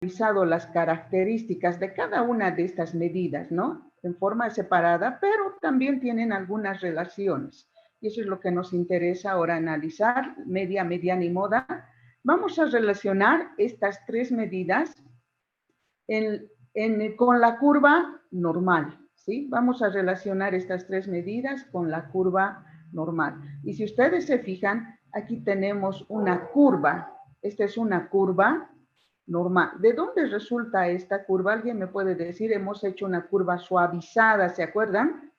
analizado las características de cada una de estas medidas, ¿no? En forma separada, pero también tienen algunas relaciones. Y eso es lo que nos interesa ahora analizar, media, mediana y moda. Vamos a relacionar estas tres medidas con la curva normal, ¿sí? Vamos a relacionar estas tres medidas con la curva normal. Y si ustedes se fijan, aquí tenemos una curva. Esta es una curva normal. ¿De dónde resulta esta curva? ¿Alguien me puede decir? Hemos hecho una curva suavizada, ¿se acuerdan?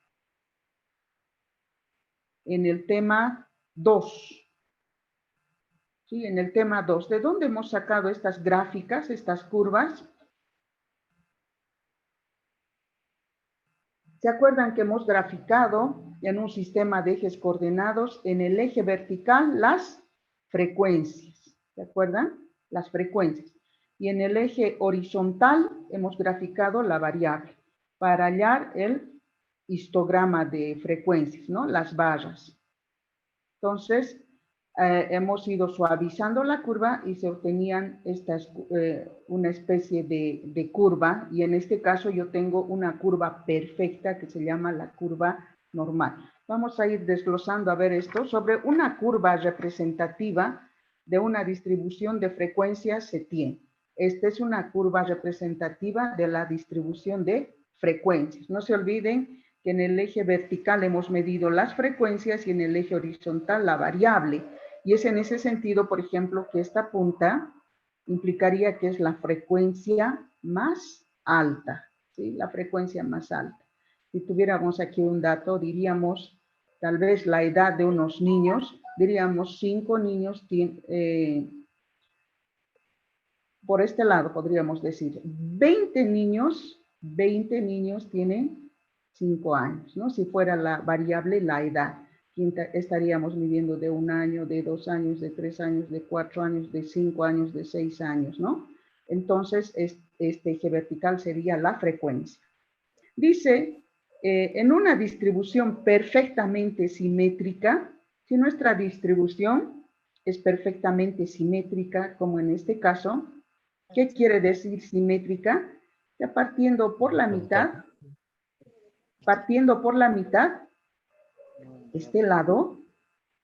En el tema 2. ¿Sí? En el tema 2. ¿De dónde hemos sacado estas gráficas, estas curvas? ¿Se acuerdan que hemos graficado en un sistema de ejes coordenados en el eje vertical las frecuencias? ¿Se acuerdan? Las frecuencias. Y en el eje horizontal hemos graficado la variable para hallar el histograma de frecuencias, ¿no? Las barras. Entonces, hemos ido suavizando la curva y se obtenían una especie de curva, y en este caso yo tengo una curva perfecta que se llama la curva normal. Vamos a ir desglosando a ver esto. Sobre una curva representativa de una distribución de frecuencias se tiene. Esta es una curva representativa de la distribución de frecuencias. No se olviden que en el eje vertical hemos medido las frecuencias y en el eje horizontal la variable. Y es en ese sentido, por ejemplo, que esta punta implicaría que es la frecuencia más alta, ¿sí? La frecuencia más alta. Si tuviéramos aquí un dato, diríamos, tal vez la edad de unos niños, diríamos 5 niños, por este lado podríamos decir, 20 niños tienen 5 años, ¿no? Si fuera la variable la edad, estaríamos midiendo de 1 año, de 2 años, de 3 años, de 4 años, de 5 años, de 6 años, ¿no? Entonces, este eje vertical sería la frecuencia. Dice, en una distribución perfectamente simétrica, si nuestra distribución es perfectamente simétrica, como en este caso, ¿qué quiere decir simétrica? Ya partiendo por la mitad, este lado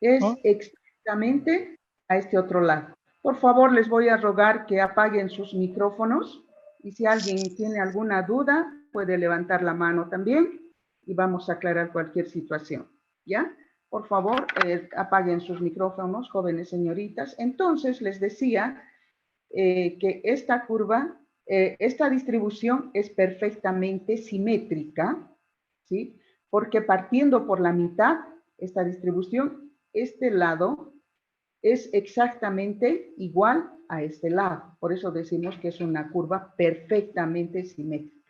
es exactamente a este otro lado. Por favor, les voy a rogar que apaguen sus micrófonos y si alguien tiene alguna duda, puede levantar la mano también y vamos a aclarar cualquier situación, ¿ya? Por favor, apaguen sus micrófonos, jóvenes señoritas. Entonces, les decía que esta curva, esta distribución es perfectamente simétrica, ¿sí? Porque partiendo por la mitad, esta distribución, este lado es exactamente igual a este lado. Por eso decimos que es una curva perfectamente simétrica,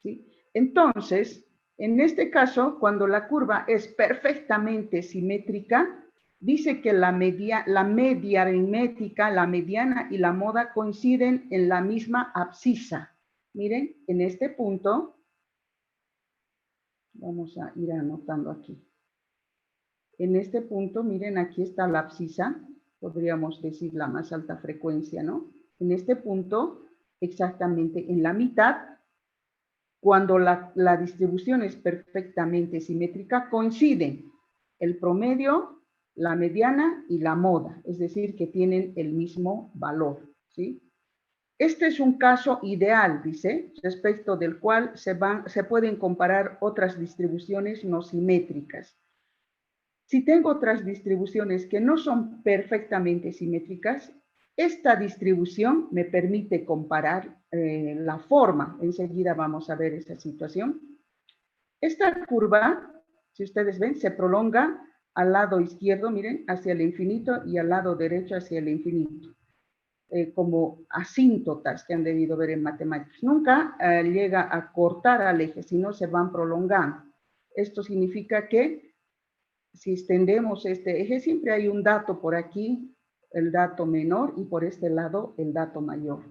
¿sí? Entonces, en este caso, cuando la curva es perfectamente simétrica, dice que la media aritmética, la mediana y la moda coinciden en la misma abscisa. Miren, en este punto, vamos a ir anotando aquí. En este punto, miren, aquí está la abscisa, podríamos decir la más alta frecuencia, ¿no? En este punto, exactamente en la mitad, cuando la distribución es perfectamente simétrica, coinciden el promedio, la mediana y la moda, es decir, que tienen el mismo valor, ¿sí? Este es un caso ideal, dice, respecto del cual se pueden comparar otras distribuciones no simétricas. Si tengo otras distribuciones que no son perfectamente simétricas, esta distribución me permite comparar la forma. Enseguida vamos a ver esa situación. Esta curva, si ustedes ven, se prolonga al lado izquierdo, miren, hacia el infinito y al lado derecho hacia el infinito. Como asíntotas que han debido ver en matemáticas. Nunca llega a cortar al eje, sino se van prolongando. Esto significa que si extendemos este eje, siempre hay un dato por aquí, el dato menor, y por este lado el dato mayor,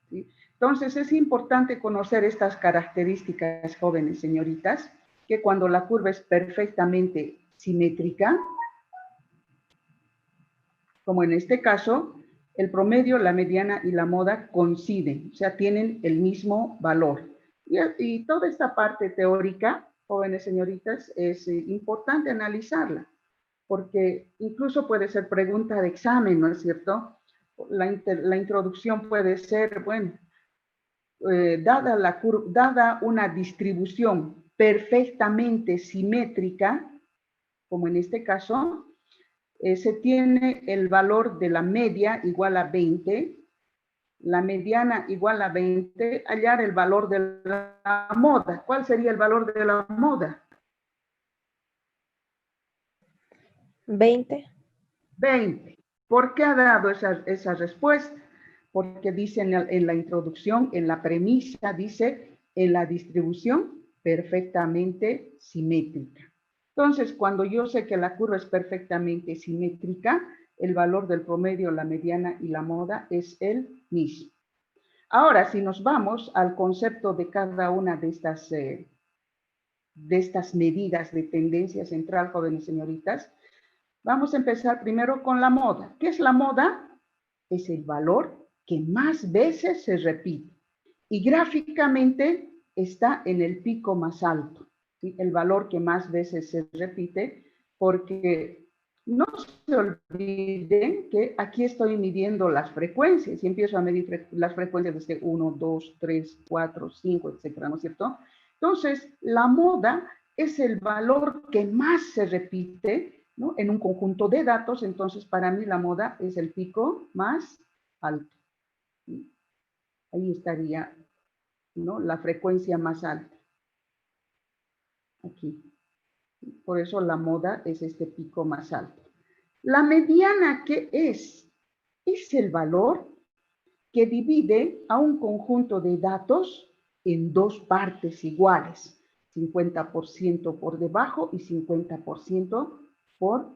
¿sí? Entonces es importante conocer estas características, jóvenes señoritas, que cuando la curva es perfectamente simétrica, como en este caso, el promedio, la mediana y la moda coinciden, o sea, tienen el mismo valor. Y toda esta parte teórica, jóvenes señoritas, es importante analizarla, porque incluso puede ser pregunta de examen, ¿no es cierto? La introducción puede ser, bueno, dada una distribución perfectamente simétrica, como en este caso, se tiene el valor de la media igual a 20, la mediana igual a 20, hallar el valor de la moda. ¿Cuál sería el valor de la moda? 20. 20. ¿Por qué ha dado esa respuesta? Porque dice en la introducción, en la premisa, dice en la distribución perfectamente simétrica. Entonces, cuando yo sé que la curva es perfectamente simétrica, el valor del promedio, la mediana y la moda es el mismo. Ahora, si nos vamos al concepto de cada una de estas medidas de tendencia central, jóvenes señoritas, vamos a empezar primero con la moda. ¿Qué es la moda? Es el valor que más veces se repite. Y gráficamente está en el pico más alto, ¿sí? El valor que más veces se repite, porque no se olviden que aquí estoy midiendo las frecuencias y empiezo a medir las frecuencias desde 1, 2, 3, 4, 5, etcétera, ¿no es cierto? Entonces, la moda es el valor que más se repite, ¿no? En un conjunto de datos. Entonces, para mí la moda es el pico más alto. ¿Sí? Ahí estaría, ¿no? La frecuencia más alta. Aquí. Por eso la moda es este pico más alto. La mediana, ¿qué es? Es el valor que divide a un conjunto de datos en dos partes iguales, 50% por debajo y 50% por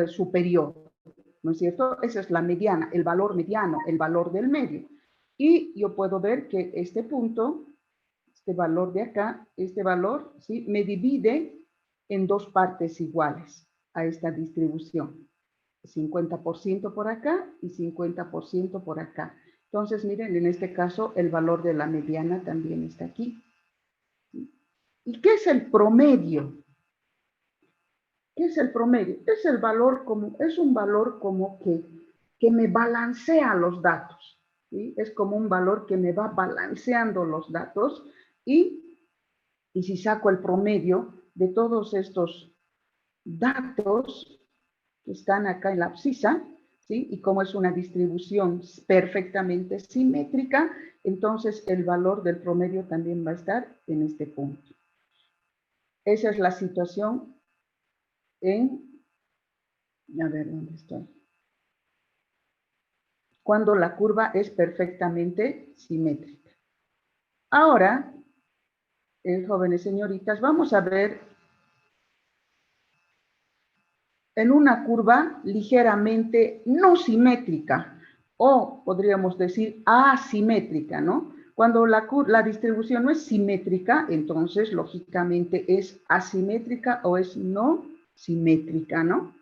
superior, ¿no es cierto? Esa es la mediana, el valor mediano, el valor del medio. Y yo puedo ver que este punto, este valor de acá, este valor, ¿sí? Me divide en dos partes iguales a esta distribución. 50% por acá y 50% por acá. Entonces, miren, en este caso, el valor de la mediana también está aquí. ¿Y qué es el promedio? ¿Qué es el promedio? Es el valor como, es un valor como que me balancea los datos. ¿Sí? Es como un valor que me va balanceando los datos y si saco el promedio de todos estos datos que están acá en la abscisa, ¿sí? Y como es una distribución perfectamente simétrica, entonces el valor del promedio también va a estar en este punto. Esa es la situación a ver, ¿dónde estoy? Cuando la curva es perfectamente simétrica. Ahora, jóvenes señoritas, vamos a ver en una curva ligeramente no simétrica, o podríamos decir asimétrica, ¿no? Cuando la distribución no es simétrica, entonces lógicamente es asimétrica o es no simétrica, ¿no?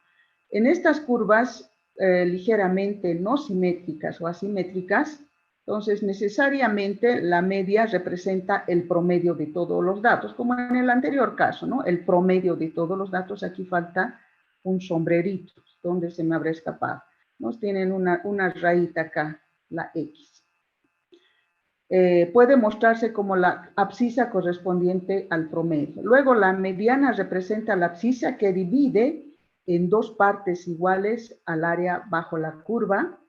En estas curvas ligeramente no simétricas o asimétricas, entonces necesariamente la media representa el promedio de todos los datos, como en el anterior caso, ¿no? El promedio de todos los datos, aquí falta un sombrerito, donde se me habrá escapado. Nos tienen una rayita acá, la X. Puede mostrarse como la abscisa correspondiente al promedio. Luego la mediana representa la abscisa que divide en dos partes iguales al área bajo la curva.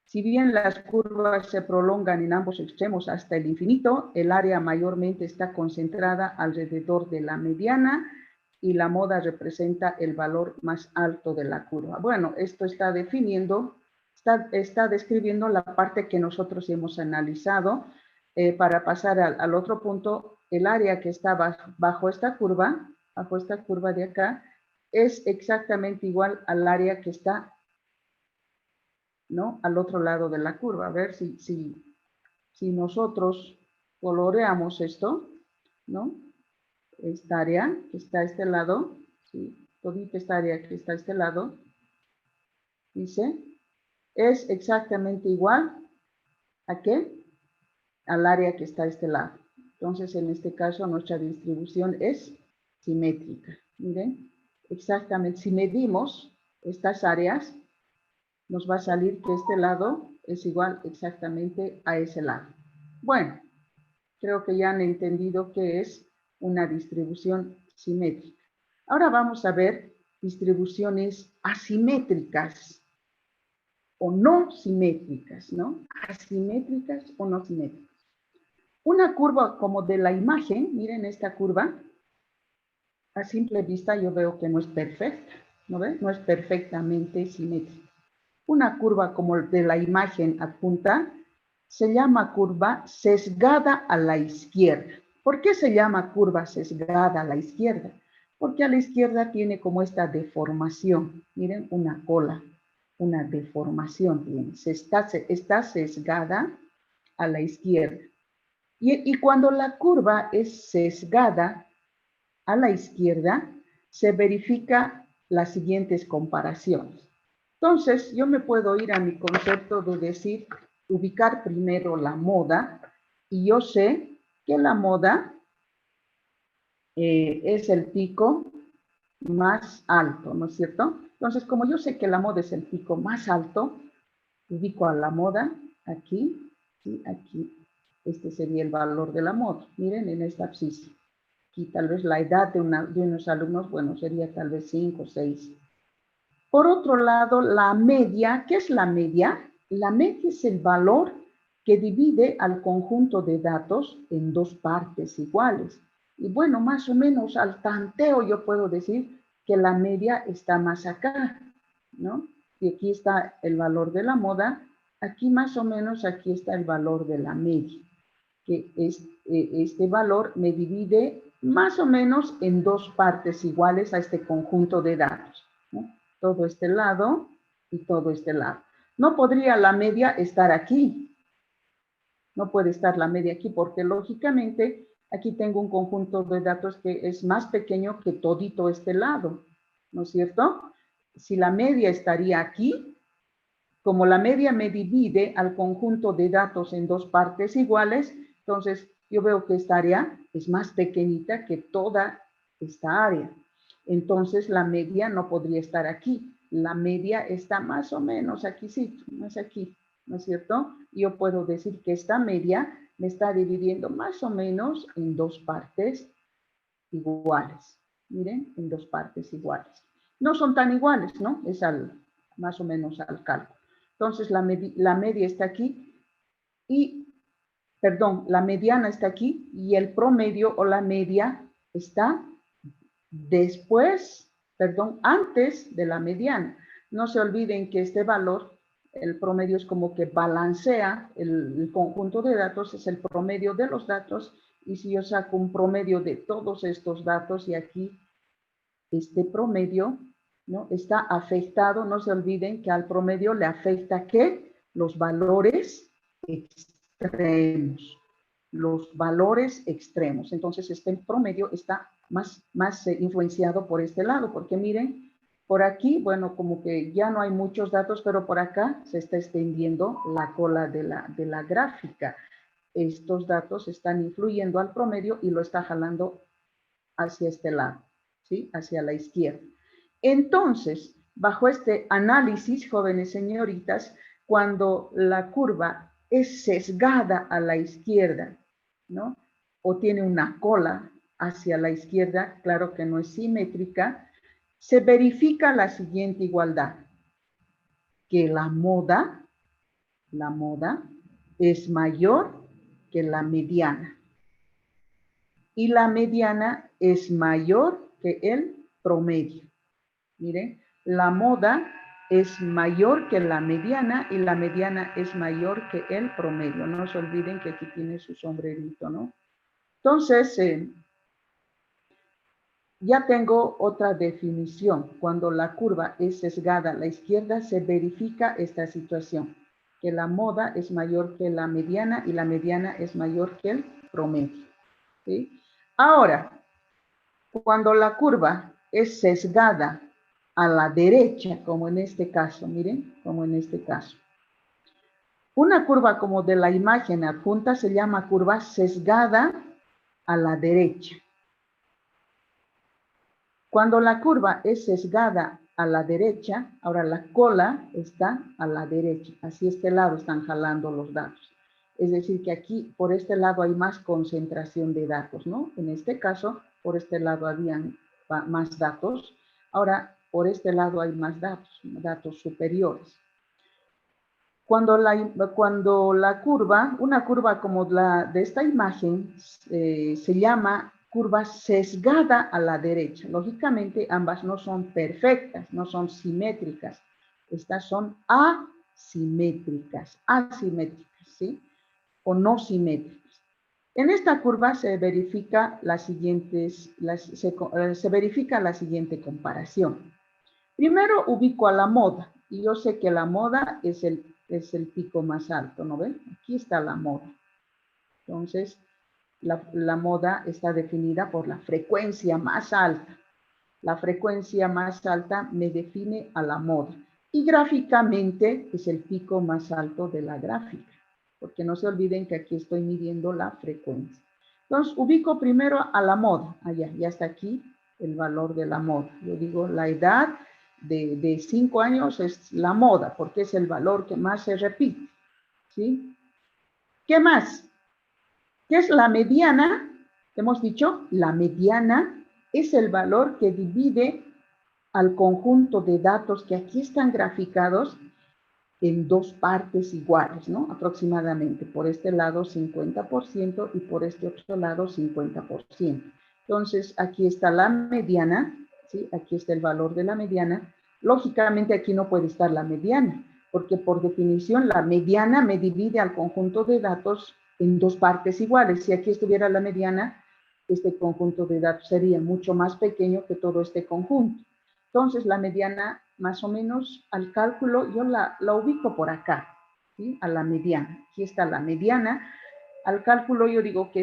Si bien las curvas se prolongan en ambos extremos hasta el infinito, el área mayormente está concentrada alrededor de la mediana y la moda representa el valor más alto de la curva. Bueno, esto está definiendo, está describiendo la parte que nosotros hemos analizado. Para pasar al otro punto, el área que está bajo esta curva de acá, es exactamente igual al área que está, ¿no? Al otro lado de la curva. A ver si nosotros coloreamos esto, ¿no? Esta área que está a este lado, ¿sí? Todita esta área que está a este lado, dice, es exactamente igual ¿a qué? Al área que está a este lado. Entonces, en este caso, nuestra distribución es simétrica. Miren, exactamente, si medimos estas áreas, nos va a salir que este lado es igual exactamente a ese lado. Bueno, creo que ya han entendido qué es una distribución simétrica. Ahora vamos a ver distribuciones asimétricas o no simétricas, ¿no? Asimétricas o no simétricas. Una curva como de la imagen, miren esta curva, a simple vista yo veo que no es perfecta, ¿no ven? No es perfectamente simétrica. Una curva como de la imagen adjunta se llama curva sesgada a la izquierda. ¿Por qué se llama curva sesgada a la izquierda? Porque a la izquierda tiene como esta deformación. Miren, una cola, una deformación tiene. Está sesgada a la izquierda. Y cuando la curva es sesgada a la izquierda, se verifica las siguientes comparaciones. Entonces, yo me puedo ir a mi concepto de decir, ubicar primero la moda, y yo sé que la moda es el pico más alto, ¿no es cierto? Entonces, como yo sé que la moda es el pico más alto, ubico a la moda aquí y aquí. Este sería el valor de la moda. Miren, en esta abscisa. Aquí tal vez la edad de unos alumnos, bueno, sería tal vez 5 o 6. Por otro lado, la media, ¿qué es la media? La media es el valor que divide al conjunto de datos en dos partes iguales. Y bueno, más o menos al tanteo yo puedo decir que la media está más acá, ¿no? Y aquí está el valor de la moda, aquí más o menos aquí está el valor de la media, que este valor me divide más o menos en dos partes iguales a este conjunto de datos, ¿no? Todo este lado y todo este lado. No podría la media estar aquí. No puede estar la media aquí porque lógicamente aquí tengo un conjunto de datos que es más pequeño que todito este lado, ¿no es cierto? Si la media estaría aquí, como la media me divide al conjunto de datos en dos partes iguales, entonces yo veo que esta área es más pequeñita que toda esta área. Entonces la media no podría estar aquí. La media está más o menos aquí, sí, más aquí, ¿no es cierto? Yo puedo decir que esta media me está dividiendo más o menos en dos partes iguales. Miren, en dos partes iguales. No son tan iguales, ¿no? Es más o menos al cálculo. Entonces la media está aquí y, perdón, la mediana está aquí y el promedio o la media está después, perdón, antes de la mediana. No se olviden que este valor, el promedio es como que balancea el conjunto de datos, es el promedio de los datos, y si yo saco un promedio de todos estos datos y aquí este promedio, ¿no? Está afectado, no se olviden que al promedio le afecta ¿qué? Los valores extremos. Los valores extremos. Entonces, este promedio está más influenciado por este lado, porque miren, por aquí, bueno, como que ya no hay muchos datos, pero por acá se está extendiendo la cola de la gráfica. Estos datos están influyendo al promedio y lo está jalando hacia este lado, ¿sí? Hacia la izquierda. Entonces, bajo este análisis, jóvenes señoritas, cuando la curva es sesgada a la izquierda, ¿no? O tiene una cola hacia la izquierda, claro que no es simétrica, se verifica la siguiente igualdad, que la moda es mayor que la mediana. Y la mediana es mayor que el promedio. Miren, la moda es mayor que la mediana y la mediana es mayor que el promedio. No se olviden que aquí tiene su sombrerito, ¿no? Entonces, ya tengo otra definición. Cuando la curva es sesgada a la izquierda, se verifica esta situación, que la moda es mayor que la mediana y la mediana es mayor que el promedio, ¿sí? Ahora, cuando la curva es sesgada a la derecha, como en este caso, miren, como en este caso. Una curva como de la imagen adjunta se llama curva sesgada a la derecha. Cuando la curva es sesgada a la derecha, ahora la cola está a la derecha. Así este lado están jalando los datos. Es decir, que aquí por este lado hay más concentración de datos, ¿no? En este caso, por este lado habían más datos. Ahora, por este lado hay más datos superiores. Cuando la curva, una curva como la de esta imagen, se llama curva sesgada a la derecha. Lógicamente, ambas no son perfectas, no son simétricas. Estas son asimétricas, ¿sí? O no simétricas. En esta curva se verifica la siguiente comparación. Primero ubico a la moda, y yo sé que la moda es el pico más alto, ¿no ven? Aquí está la moda. Entonces, la moda está definida por la frecuencia más alta. La frecuencia más alta me define a la moda. Y gráficamente es el pico más alto de la gráfica, porque no se olviden que aquí estoy midiendo la frecuencia. Entonces, ubico primero a la moda. Allá, ya está aquí el valor de la moda. Yo digo, la edad de 5 años es la moda, porque es el valor que más se repite, ¿sí? ¿Qué más? ¿Qué es la mediana? Hemos dicho, la mediana es el valor que divide al conjunto de datos que aquí están graficados en dos partes iguales, ¿no? Aproximadamente, por este lado 50% y por este otro lado 50%. Entonces, aquí está la mediana, ¿sí? Aquí está el valor de la mediana. Lógicamente, aquí no puede estar la mediana, porque por definición la mediana me divide al conjunto de datos en dos partes iguales. Si aquí estuviera la mediana, este conjunto de datos sería mucho más pequeño que todo este conjunto. Entonces, la mediana, más o menos, al cálculo, yo la ubico por acá, ¿sí? A la mediana. Aquí está la mediana. Al cálculo, yo digo que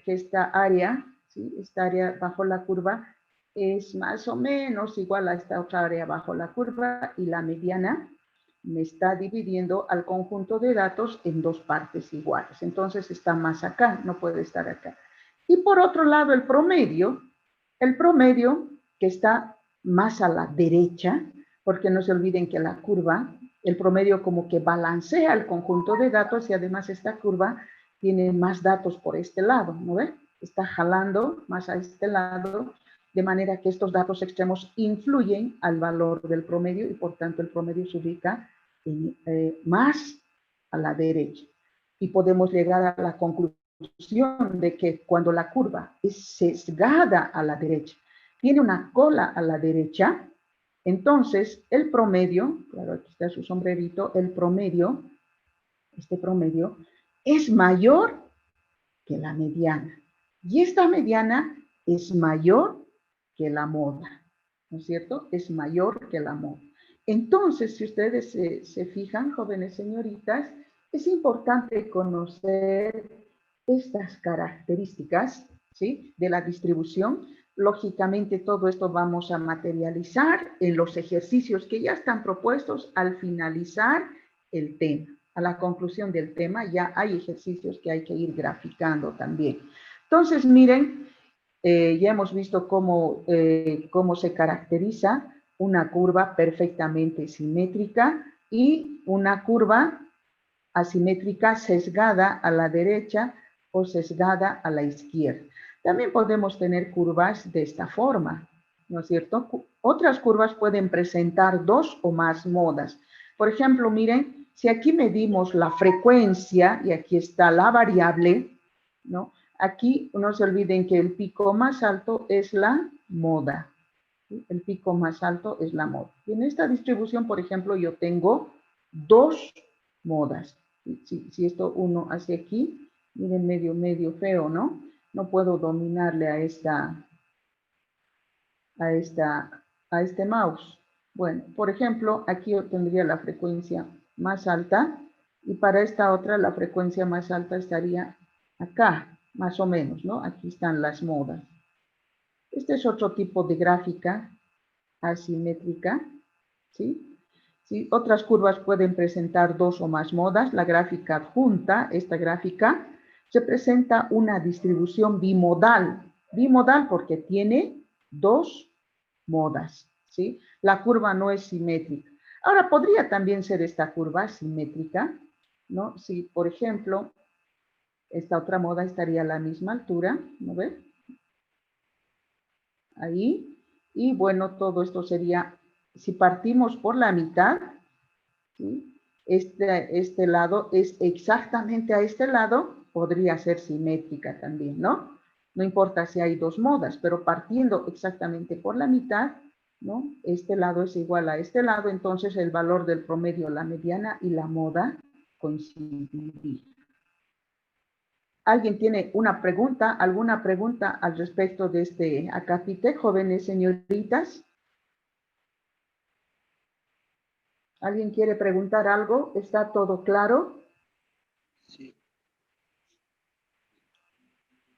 esta área, ¿sí? Esta área bajo la curva es más o menos igual a esta otra área bajo la curva, y la mediana me está dividiendo al conjunto de datos en dos partes iguales. Entonces, está más acá, no puede estar acá. Y por otro lado, el promedio que está más a la derecha, porque no se olviden que la curva, el promedio como que balancea el conjunto de datos, y además esta curva tiene más datos por este lado, ¿no ve? Está jalando más a este lado, de manera que estos datos extremos influyen al valor del promedio, y por tanto el promedio se ubica más a la derecha. Y podemos llegar a la conclusión de que cuando la curva es sesgada a la derecha, tiene una cola a la derecha, entonces el promedio, claro, aquí está su sombrerito, el promedio, este promedio, es mayor que la mediana. Y esta mediana es mayor que la moda, ¿no es cierto? Es mayor que la moda. Entonces, si ustedes se fijan, jóvenes señoritas, es importante conocer estas características, ¿sí? De la distribución. Lógicamente, todo esto vamos a materializar en los ejercicios que ya están propuestos al finalizar el tema. A la conclusión del tema ya hay ejercicios que hay que ir graficando también. Entonces, miren, ya hemos visto cómo se caracteriza una curva perfectamente simétrica y una curva asimétrica sesgada a la derecha o sesgada a la izquierda. También podemos tener curvas de esta forma, ¿no es cierto? Otras curvas pueden presentar dos o más modas. Por ejemplo, miren, si aquí medimos la frecuencia y aquí está la variable, ¿no? Aquí no se olviden que el pico más alto es la moda. ¿Sí? El pico más alto es la moda. Y en esta distribución, por ejemplo, yo tengo dos modas. Si esto uno hace aquí, miren, medio feo, ¿no? No puedo dominarle a este mouse. Bueno, por ejemplo, aquí yo tendría la frecuencia más alta, y para esta otra la frecuencia más alta estaría acá, más o menos, ¿no? Aquí están las modas. Este es otro tipo de gráfica asimétrica, ¿sí? ¿Sí? Otras curvas pueden presentar dos o más modas. La gráfica adjunta, esta gráfica, se presenta una distribución bimodal. Bimodal porque tiene dos modas, ¿sí? La curva no es simétrica. Ahora, podría también ser esta curva simétrica, ¿no? Si, por ejemplo, esta otra moda estaría a la misma altura, ¿no ve? Ahí. Y bueno, todo esto sería, si partimos por la mitad, ¿sí? Este lado es exactamente a este lado, podría ser simétrica también, ¿no? No importa si hay dos modas, pero partiendo exactamente por la mitad, ¿no? Este lado es igual a este lado, entonces el valor del promedio, la mediana y la moda coincidirían. ¿Alguien tiene una pregunta, alguna pregunta al respecto de este acápite, jóvenes señoritas? ¿Alguien quiere preguntar algo? ¿Está todo claro? Sí.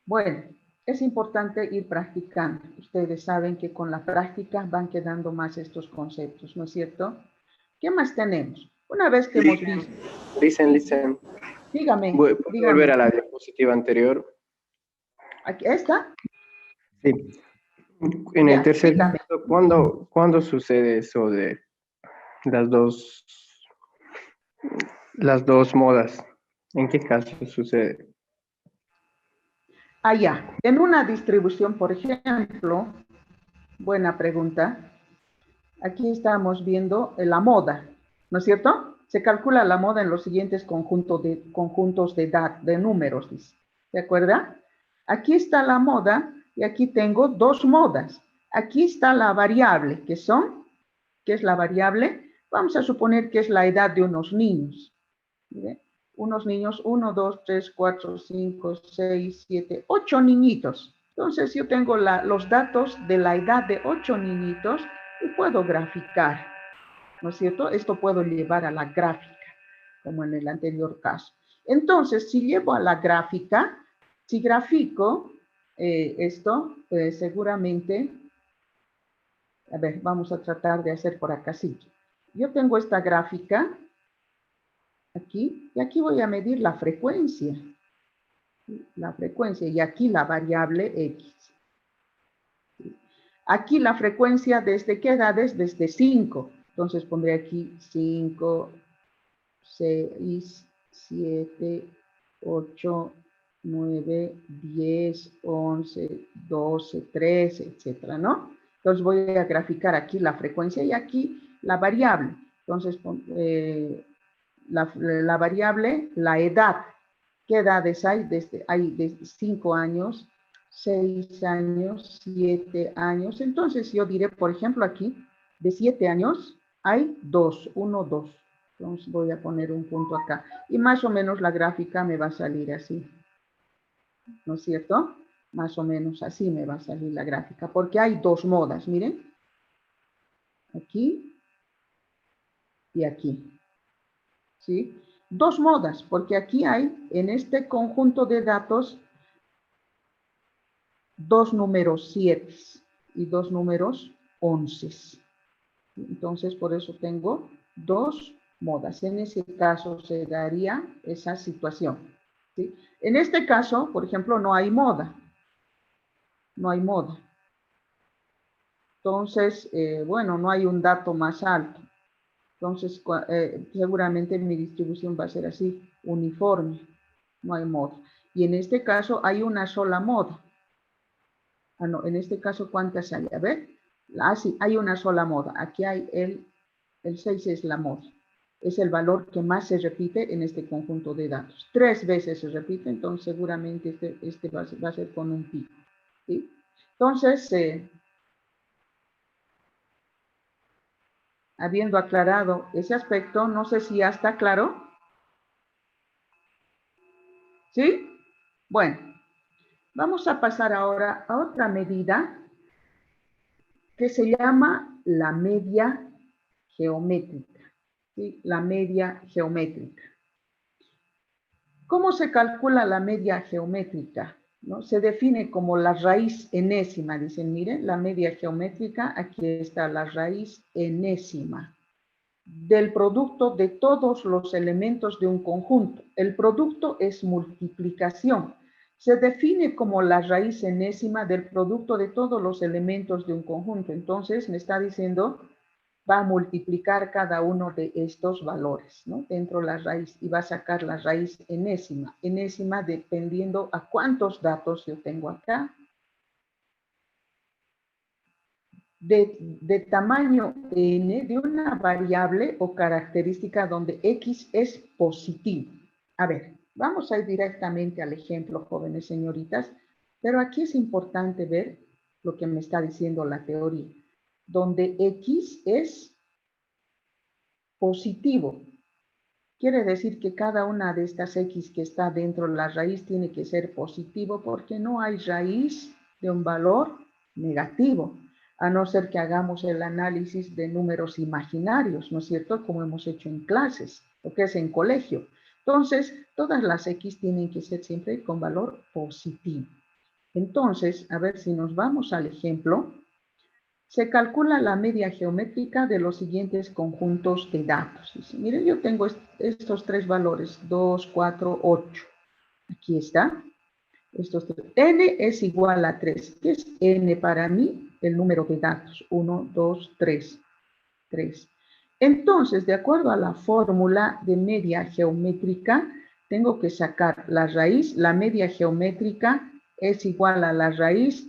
Bueno, es importante ir practicando. Ustedes saben que con la práctica van quedando más estos conceptos, ¿no es cierto? ¿Qué más tenemos? Una vez que hemos visto... Listen. Dígame, ¿Puedo dígame. volver a la diapositiva anterior? ¿Aquí está? Sí. En el Ya, tercer dígame. punto, ¿cuándo sucede eso de las dos modas? ¿En qué caso sucede? Allá, en una distribución, por ejemplo, buena pregunta. Aquí estamos viendo la moda, ¿no es cierto? Se calcula la moda en los siguientes conjuntos de edad, de números, dice. ¿De acuerdo? Aquí está la moda y aquí tengo dos modas. Aquí está la variable, ¿qué es la variable? Vamos a suponer que es la edad de unos niños. ¿Ve? Unos niños, 1, 2, 3, 4, 5, 6, 7, 8 niñitos. Entonces yo tengo los datos de la edad de 8 niñitos y puedo graficar, ¿no es cierto? Esto puedo llevar a la gráfica, como en el anterior caso. Entonces, si llevo a la gráfica, si grafico esto, seguramente, a ver, vamos a tratar de hacer por acá, sí. Yo tengo esta gráfica aquí, y aquí voy a medir la frecuencia, y aquí la variable X. Aquí la frecuencia, ¿desde qué edades? Desde 5. Entonces pondré aquí 5, 6, 7, 8, 9, 10, 11, 12, 13, etcétera, ¿no? Entonces voy a graficar aquí la frecuencia y aquí la variable. Entonces, la variable, la edad. ¿Qué edades hay? Hay desde 5 años, 6 años, 7 años. Entonces yo diré, por ejemplo, aquí, de 7 años hay 2, 1, 2. Entonces voy a poner un punto acá. Y más o menos la gráfica me va a salir así. ¿No es cierto? Más o menos así me va a salir la gráfica. Porque hay dos modas, miren. Aquí y aquí. ¿Sí? Dos modas, porque aquí hay, en este conjunto de datos, dos números 7 y dos números 11. Entonces, por eso tengo dos modas. En ese caso se daría esa situación. ¿Sí? En este caso, por ejemplo, no hay moda. No hay moda. Entonces, bueno, no hay un dato más alto. Entonces, seguramente mi distribución va a ser así, uniforme. No hay moda. Y en este caso hay una sola moda. Ah, no, en este caso, ¿cuántas hay? A ver. Ah, sí, hay una sola moda. Aquí hay el 6 es la moda. Es el valor que más se repite en este conjunto de datos. 3 veces se repite, entonces seguramente este va a ser con un pico. ¿Sí? Entonces, habiendo aclarado ese aspecto, no sé si ya está claro. ¿Sí? Bueno, vamos a pasar ahora a otra medida que se llama la media geométrica. ¿Sí? La media geométrica. ¿Cómo se calcula la media geométrica? ¿no? Se define como la raíz enésima. Dicen, miren, la media geométrica, aquí está la raíz enésima del producto de todos los elementos de un conjunto. El producto es multiplicación. Se define como la raíz enésima del producto de todos los elementos de un conjunto. Entonces, me está diciendo, va a multiplicar cada uno de estos valores, ¿no? Dentro de la raíz, y va a sacar la raíz enésima. Enésima dependiendo a cuántos datos yo tengo acá. De tamaño n de una variable o característica donde x es positivo. A ver, vamos a ir directamente al ejemplo, jóvenes señoritas, pero aquí es importante ver lo que me está diciendo la teoría, donde x es positivo. Quiere decir que cada una de estas x que está dentro de la raíz tiene que ser positivo porque no hay raíz de un valor negativo, a no ser que hagamos el análisis de números imaginarios, ¿no es cierto? Como hemos hecho en clases, o que es en colegio. Entonces, todas las x tienen que ser siempre con valor positivo. Entonces, a ver si nos vamos al ejemplo. Se calcula la media geométrica de los siguientes conjuntos de datos. Dice, miren, yo tengo estos tres valores, 2, 4, 8. Aquí está. Estos tres. N es igual a 3. ¿Qué es N para mí? El número de datos. 1, 2, 3. 3. Entonces, de acuerdo a la fórmula de media geométrica, tengo que sacar la raíz. La media geométrica es igual a la raíz,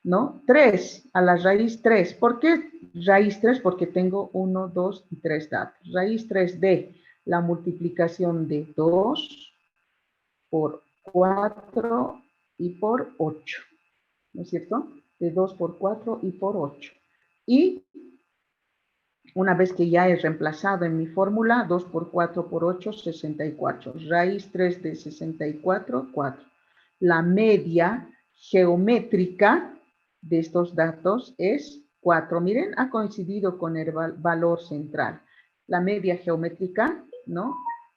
¿no? 3, a la raíz 3. ¿Por qué raíz 3? Porque tengo 1, 2 y 3 datos. Raíz 3 de la multiplicación de 2 por 4 y por 8. ¿No es cierto? De 2 por 4 y por 8. Y una vez que ya he reemplazado en mi fórmula, 2 por 4 por 8, 64. Raíz 3 de 64, 4. La media geométrica de estos datos es 4. Miren, ha coincidido con el valor central. La media geométrica, ¿no?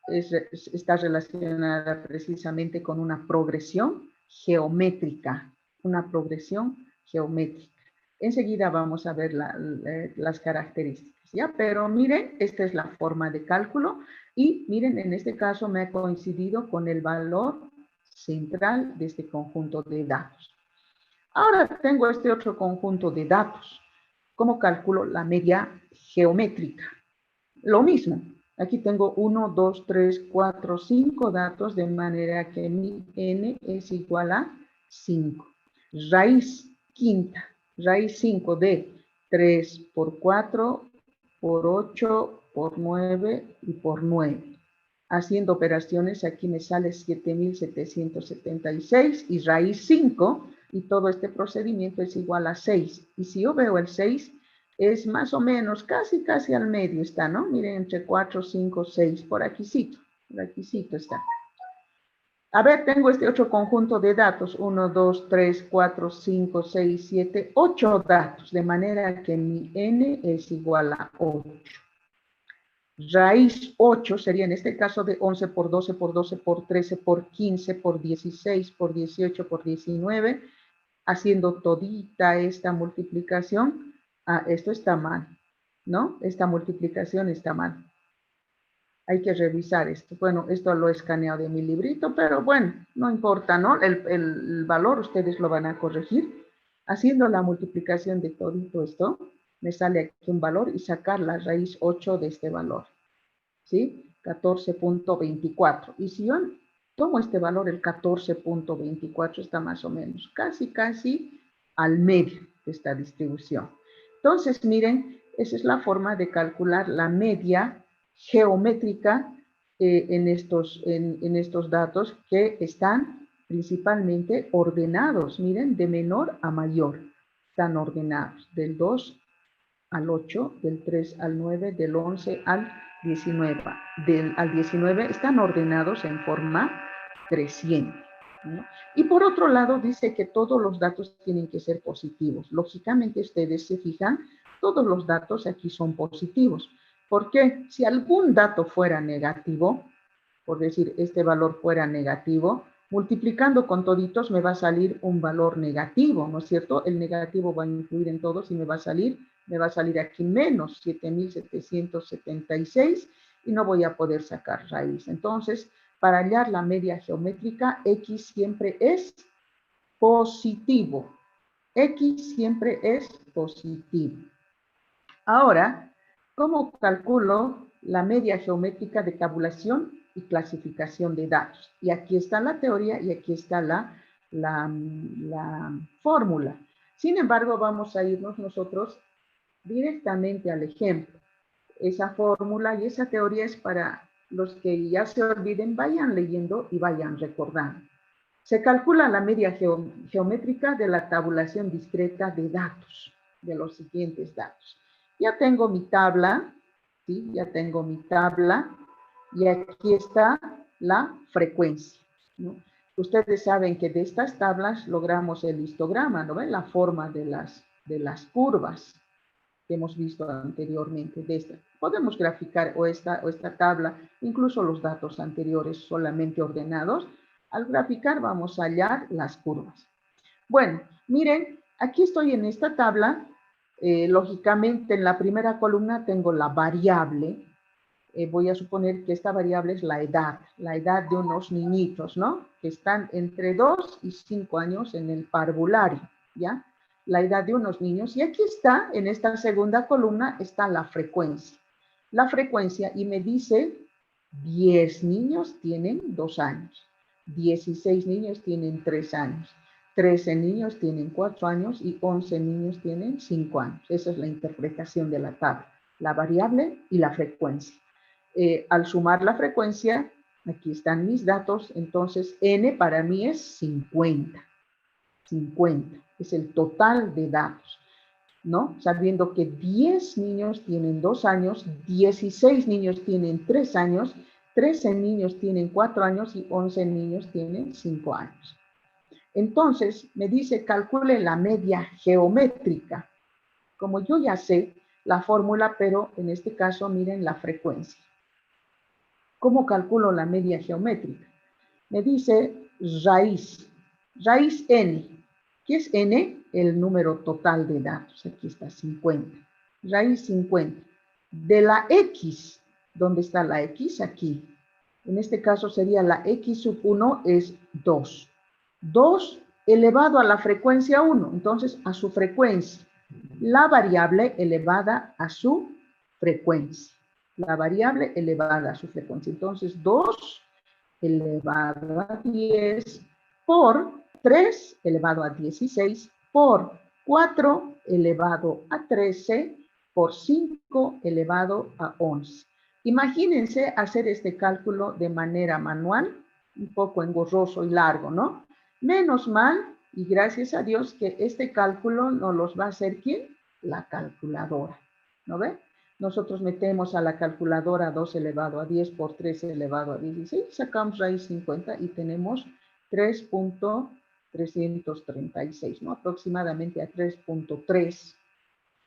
Está relacionada precisamente con una progresión geométrica. Una progresión geométrica. Enseguida vamos a ver las características, ¿ya? Pero miren, esta es la forma de cálculo y miren, en este caso me ha coincidido con el valor central de este conjunto de datos. Ahora tengo este otro conjunto de datos. ¿Cómo calculo la media geométrica? Lo mismo. Aquí tengo 1, 2, 3, 4, 5 datos, de manera que mi n es igual a 5. Raíz quinta. Raíz 5 de 3 por 4, por 8, por 9 y por 9. Haciendo operaciones, aquí me sale 7.776 y raíz 5, y todo este procedimiento es igual a 6. Y si yo veo el 6, es más o menos, casi al medio está, ¿no? Miren, entre 4, 5, 6, por aquícito está. A ver, tengo este otro conjunto de datos, 1, 2, 3, 4, 5, 6, 7, 8 datos, de manera que mi n es igual a 8. Raíz 8 sería en este caso de 11 por 12 por 12 por 13 por 15 por 16 por 18 por 19, haciendo todita esta multiplicación. Esto está mal, ¿no? Esta multiplicación está mal. Hay que revisar esto. Bueno, esto lo he escaneado de mi librito, pero bueno, no importa, ¿no? El valor ustedes lo van a corregir. Haciendo la multiplicación de todito esto, me sale aquí un valor y sacar la raíz 8 de este valor, ¿sí? 14.24. Y si yo tomo este valor, el 14.24 está más o menos, casi al medio de esta distribución. Entonces, miren, esa es la forma de calcular la media geométrica en estos datos que están principalmente ordenados. Miren, de menor a mayor. Están ordenados del 2 al 8, del 3 al 9, del 11 al 19. Al 19 están ordenados en forma creciente, ¿no? Y por otro lado dice que todos los datos tienen que ser positivos. Lógicamente ustedes se fijan, todos los datos aquí son positivos. ¿Por qué? Si algún dato fuera negativo, por decir este valor fuera negativo, Multiplicando con toditos me va a salir un valor negativo, ¿no es cierto? El negativo va a influir en todos y me va a salir aquí menos 7.776 y no voy a poder sacar raíz. Entonces, para hallar la media geométrica, X siempre es positivo. X siempre es positivo. Ahora, ¿cómo calculo la media geométrica de tabulación y clasificación de datos? Y aquí está la teoría y aquí está la fórmula. Sin embargo, vamos a irnos nosotros directamente al ejemplo. Esa fórmula y esa teoría es para los que ya se olviden, vayan leyendo y vayan recordando. Se calcula la media geométrica de la tabulación discreta de datos, de los siguientes datos. Ya tengo mi tabla, ¿sí? Ya tengo mi tabla y aquí está la frecuencia, ¿no? Ustedes saben que de estas tablas logramos el histograma, ¿no ven? La forma de las curvas que hemos visto anteriormente de esta. Podemos graficar o esta tabla, incluso los datos anteriores solamente ordenados. Al graficar vamos a hallar las curvas. Bueno, miren, aquí estoy en esta tabla. Lógicamente en la primera columna tengo la variable. Voy a suponer que esta variable es la edad de unos niñitos, ¿no? Que están entre 2 y 5 años en el parvulario, ¿ya? La edad de unos niños. Y aquí está, en esta segunda columna, está la frecuencia. La frecuencia, y me dice 10 niños tienen 2 años, 16 niños tienen 3 años, 13 niños tienen 4 años y 11 niños tienen 5 años. Esa es la interpretación de la tabla, la variable y la frecuencia. Al sumar la frecuencia, aquí están mis datos, entonces n para mí es 50. 50 es el total de datos, ¿no? Sabiendo que 10 niños tienen 2 años, 16 niños tienen 3 años, 13 niños tienen 4 años y 11 niños tienen 5 años. Entonces, me dice, calcule la media geométrica. Como yo ya sé la fórmula, pero en este caso, miren la frecuencia. ¿Cómo calculo la media geométrica? Me dice raíz n. ¿Qué es n? El número total de datos. Aquí está 50. Raíz 50. De la x, ¿dónde está la x? Aquí. En este caso sería la x sub 1 es 2. 2 elevado a la frecuencia 1, entonces a su frecuencia. La variable elevada a su frecuencia. La variable elevada a su frecuencia. Entonces 2 elevado a 10 por 3 elevado a 16 por 4 elevado a 13 por 5 elevado a 11. Imagínense hacer este cálculo de manera manual, un poco engorroso y largo, ¿no? Menos mal, y gracias a Dios que este cálculo nos los va a hacer ¿quién? La calculadora, ¿no ve? Nosotros metemos a la calculadora 2 elevado a 10 por 3 elevado a 16, sacamos raíz 50 y tenemos 3.336, ¿no? Aproximadamente a 3.3.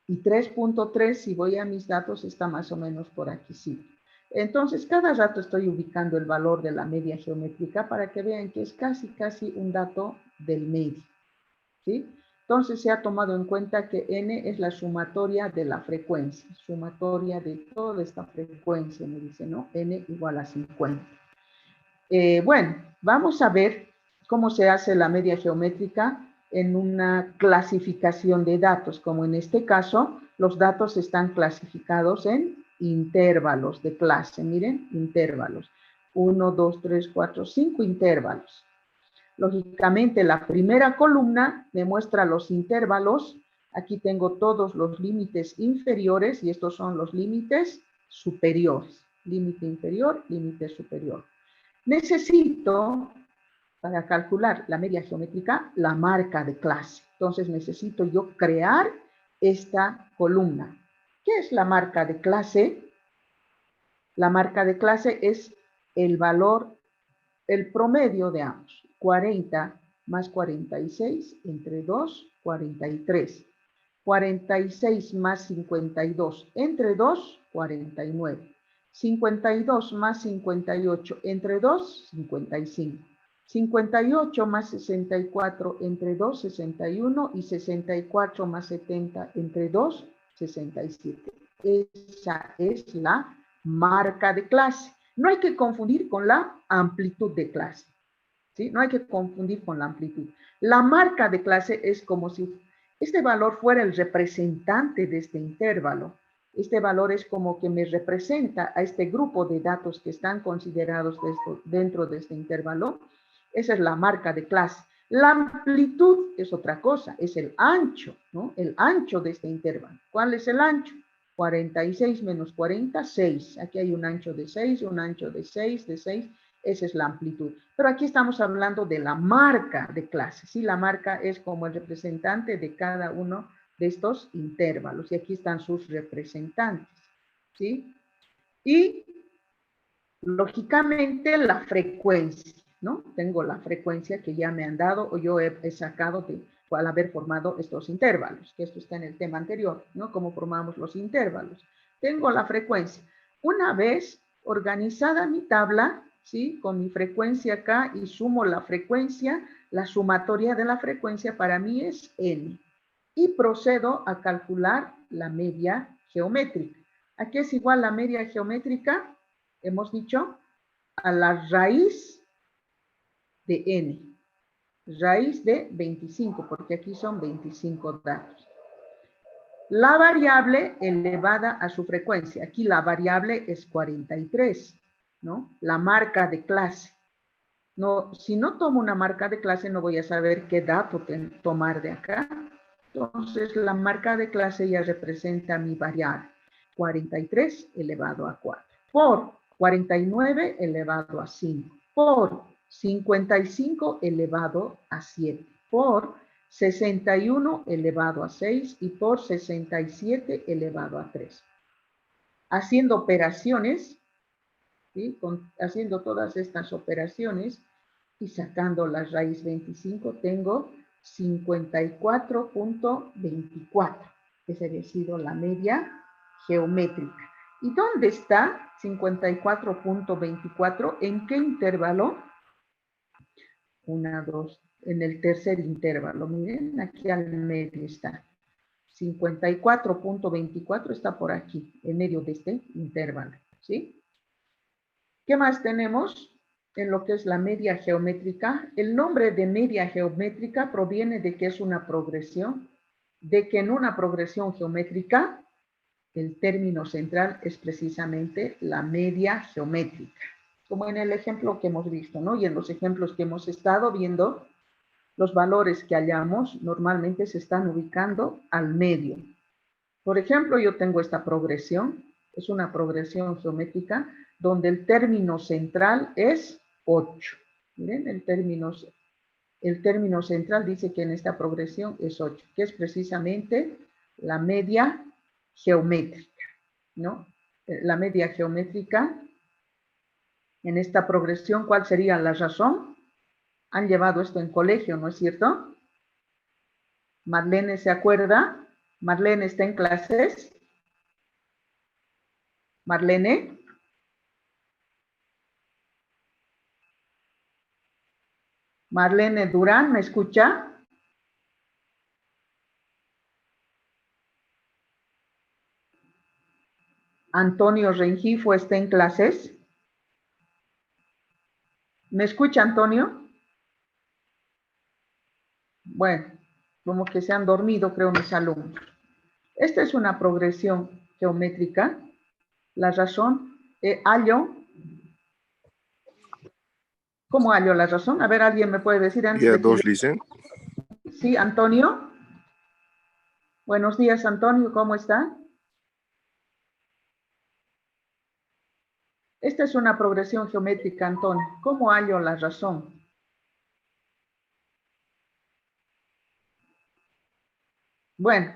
Y 3.3, si voy a mis datos, está más o menos por aquí, sí. Entonces, cada rato estoy ubicando el valor de la media geométrica para que vean que es casi un dato del medio, ¿sí? Entonces, se ha tomado en cuenta que n es la sumatoria de la frecuencia, sumatoria de toda esta frecuencia, me dice, ¿no? n igual a 50. Bueno, vamos a ver cómo se hace la media geométrica en una clasificación de datos, como en este caso, los datos están clasificados en intervalos de clase, miren, intervalos. 1, 2, 3, 4, 5 intervalos. Lógicamente, la primera columna me muestra los intervalos. Aquí tengo todos los límites inferiores y estos son los límites superiores. Límite inferior, límite superior. Necesito, para calcular la media geométrica, la marca de clase. Entonces necesito yo crear esta columna. ¿Qué es la marca de clase? La marca de clase es el valor, el promedio de ambos. 40 más 46 entre 2, 43. 46 más 52 entre 2, 49. 52 más 58 entre 2, 55. 58 más 64 entre 2, 61, y 64 más 70 entre 2, 67. Esa es la marca de clase. No hay que confundir con la amplitud de clase. ¿Sí? No hay que confundir con la amplitud. La marca de clase es como si este valor fuera el representante de este intervalo. Este valor es como que me representa a este grupo de datos que están considerados dentro de este intervalo. Esa es la marca de clase. La amplitud es otra cosa, es el ancho, ¿no? El ancho de este intervalo. ¿Cuál es el ancho? 46 menos 40, 6. Aquí hay un ancho de 6, un ancho de 6, de 6. Esa es la amplitud. Pero aquí estamos hablando de la marca de clase. ¿Sí? La marca es como el representante de cada uno de estos intervalos. Y aquí están sus representantes. ¿Sí? Y, lógicamente, la frecuencia, ¿no? Tengo la frecuencia que ya me han dado o yo he sacado al haber formado estos intervalos, que esto está en el tema anterior, ¿no? Cómo formamos los intervalos. Tengo la frecuencia. Una vez organizada mi tabla, ¿sí? Con mi frecuencia acá y sumo la frecuencia, la sumatoria de la frecuencia para mí es n. Y procedo a calcular la media geométrica. Aquí es igual la media geométrica, hemos dicho, a la raíz de n. Raíz de 25, porque aquí son 25 datos. La variable elevada a su frecuencia. Aquí la variable es 43, ¿no? La marca de clase. No, si no tomo una marca de clase, no voy a saber qué dato tomar de acá. Entonces, la marca de clase ya representa mi variable. 43 elevado a 4. Por 49 elevado a 5. Por 55 elevado a 7. Por 61 elevado a 6 y por 67 elevado a 3. Haciendo operaciones, ¿sí? Haciendo todas estas operaciones y sacando la raíz 25, tengo 54.24. Esa habría sido la media geométrica. ¿Y dónde está 54.24? ¿En qué intervalo? 1, 2, en el tercer intervalo. Miren, aquí al medio está. 54.24 está por aquí, en medio de este intervalo. ¿Sí? ¿Qué más tenemos en lo que es la media geométrica? El nombre de media geométrica proviene de que es una progresión, de que en una progresión geométrica el término central es precisamente la media geométrica, como en el ejemplo que hemos visto, ¿no? Y en los ejemplos que hemos estado viendo, los valores que hallamos normalmente se están ubicando al medio. Por ejemplo, yo tengo esta progresión, es una progresión geométrica donde el término central es 8. Miren, el término central dice que en esta progresión es 8, que es precisamente la media geométrica, ¿no? La media geométrica en esta progresión, ¿cuál sería la razón? Han llevado esto en colegio, ¿no es cierto? Marlene, ¿se acuerda? Marlene está en clases. Marlene. Marlene Durán, ¿me escucha? Antonio Rengifo está en clases. ¿Me escucha, Antonio? Bueno, como que se han dormido, creo, mis alumnos. Esta es una progresión geométrica. La razón, hallo. ¿Cómo hallo la razón? A ver, ¿alguien me puede decir antes de que dos, Licen. Sí, Antonio. Buenos días, Antonio, ¿cómo está? Esta es una progresión geométrica, Antonio. ¿Cómo hallo la razón? Bueno,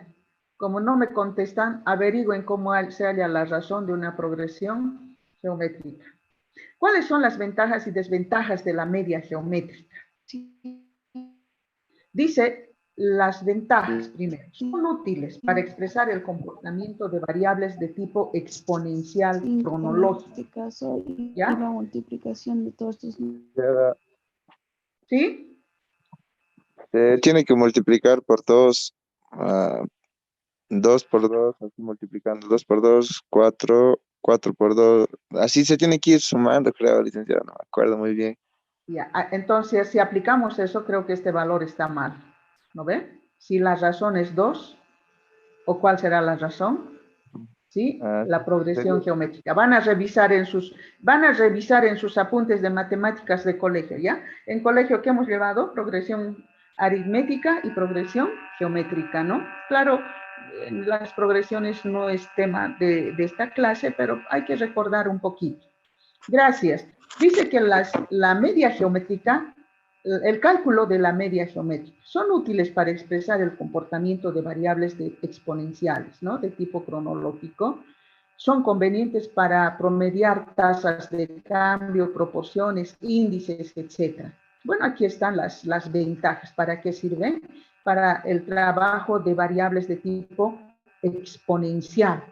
como no me contestan, averigüen cómo se halla la razón de una progresión geométrica. ¿Cuáles son las ventajas y desventajas de la media geométrica? Dice, las ventajas, primero, son útiles para expresar el comportamiento de variables de tipo exponencial cronológico. En este caso, y ¿Ya? la multiplicación de todos estos. ¿Sí? Se tiene que multiplicar por 2, 2 por 2, así multiplicando 2 por 2, 4, 4 por 2. Así se tiene que ir sumando, creo, licenciado, no me acuerdo muy bien. Ya, entonces, si aplicamos eso, creo que este valor está mal. ¿No ve? Si la razón es 2, ¿o cuál será la razón? ¿Sí? La progresión geométrica. Van a revisar en sus apuntes de matemáticas de colegio, ¿ya? En colegio, ¿qué hemos llevado? Progresión aritmética y progresión geométrica, ¿no? Claro, las progresiones no es tema de esta clase, pero hay que recordar un poquito. Gracias. Dice que la media geométrica, el cálculo de la media geométrica, son útiles para expresar el comportamiento de variables exponenciales, ¿no? De tipo cronológico. Son convenientes para promediar tasas de cambio, proporciones, índices, etc. Bueno, aquí están las ventajas. ¿Para qué sirven? Para el trabajo de variables de tipo exponencial,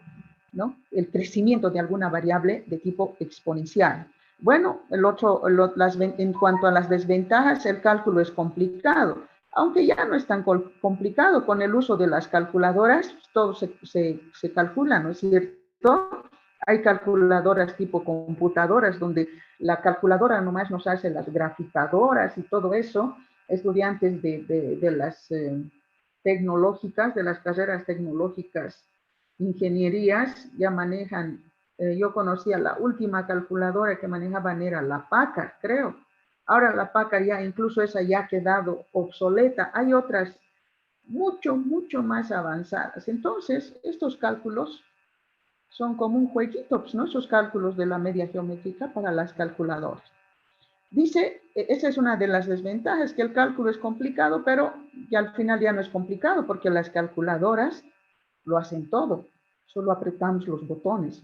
¿no? El crecimiento de alguna variable de tipo exponencial. Bueno, en cuanto a las desventajas, el cálculo es complicado, aunque ya no es tan complicado. Con el uso de las calculadoras, todo se calcula, ¿no es cierto? Hay calculadoras tipo computadoras, donde la calculadora nomás nos hace las graficadoras y todo eso. Estudiantes de las tecnológicas, de las carreras tecnológicas, ingenierías, ya manejan. Yo conocía la última calculadora que manejaban era la Packard, creo. Ahora la Packard ya, incluso esa ya ha quedado obsoleta. Hay otras mucho más avanzadas. Entonces, estos cálculos son como un jueguito, ¿no? Esos cálculos de la media geométrica para las calculadoras. Dice, esa es una de las desventajas, que el cálculo es complicado, pero ya al final ya no es complicado, porque las calculadoras lo hacen todo. Solo apretamos los botones.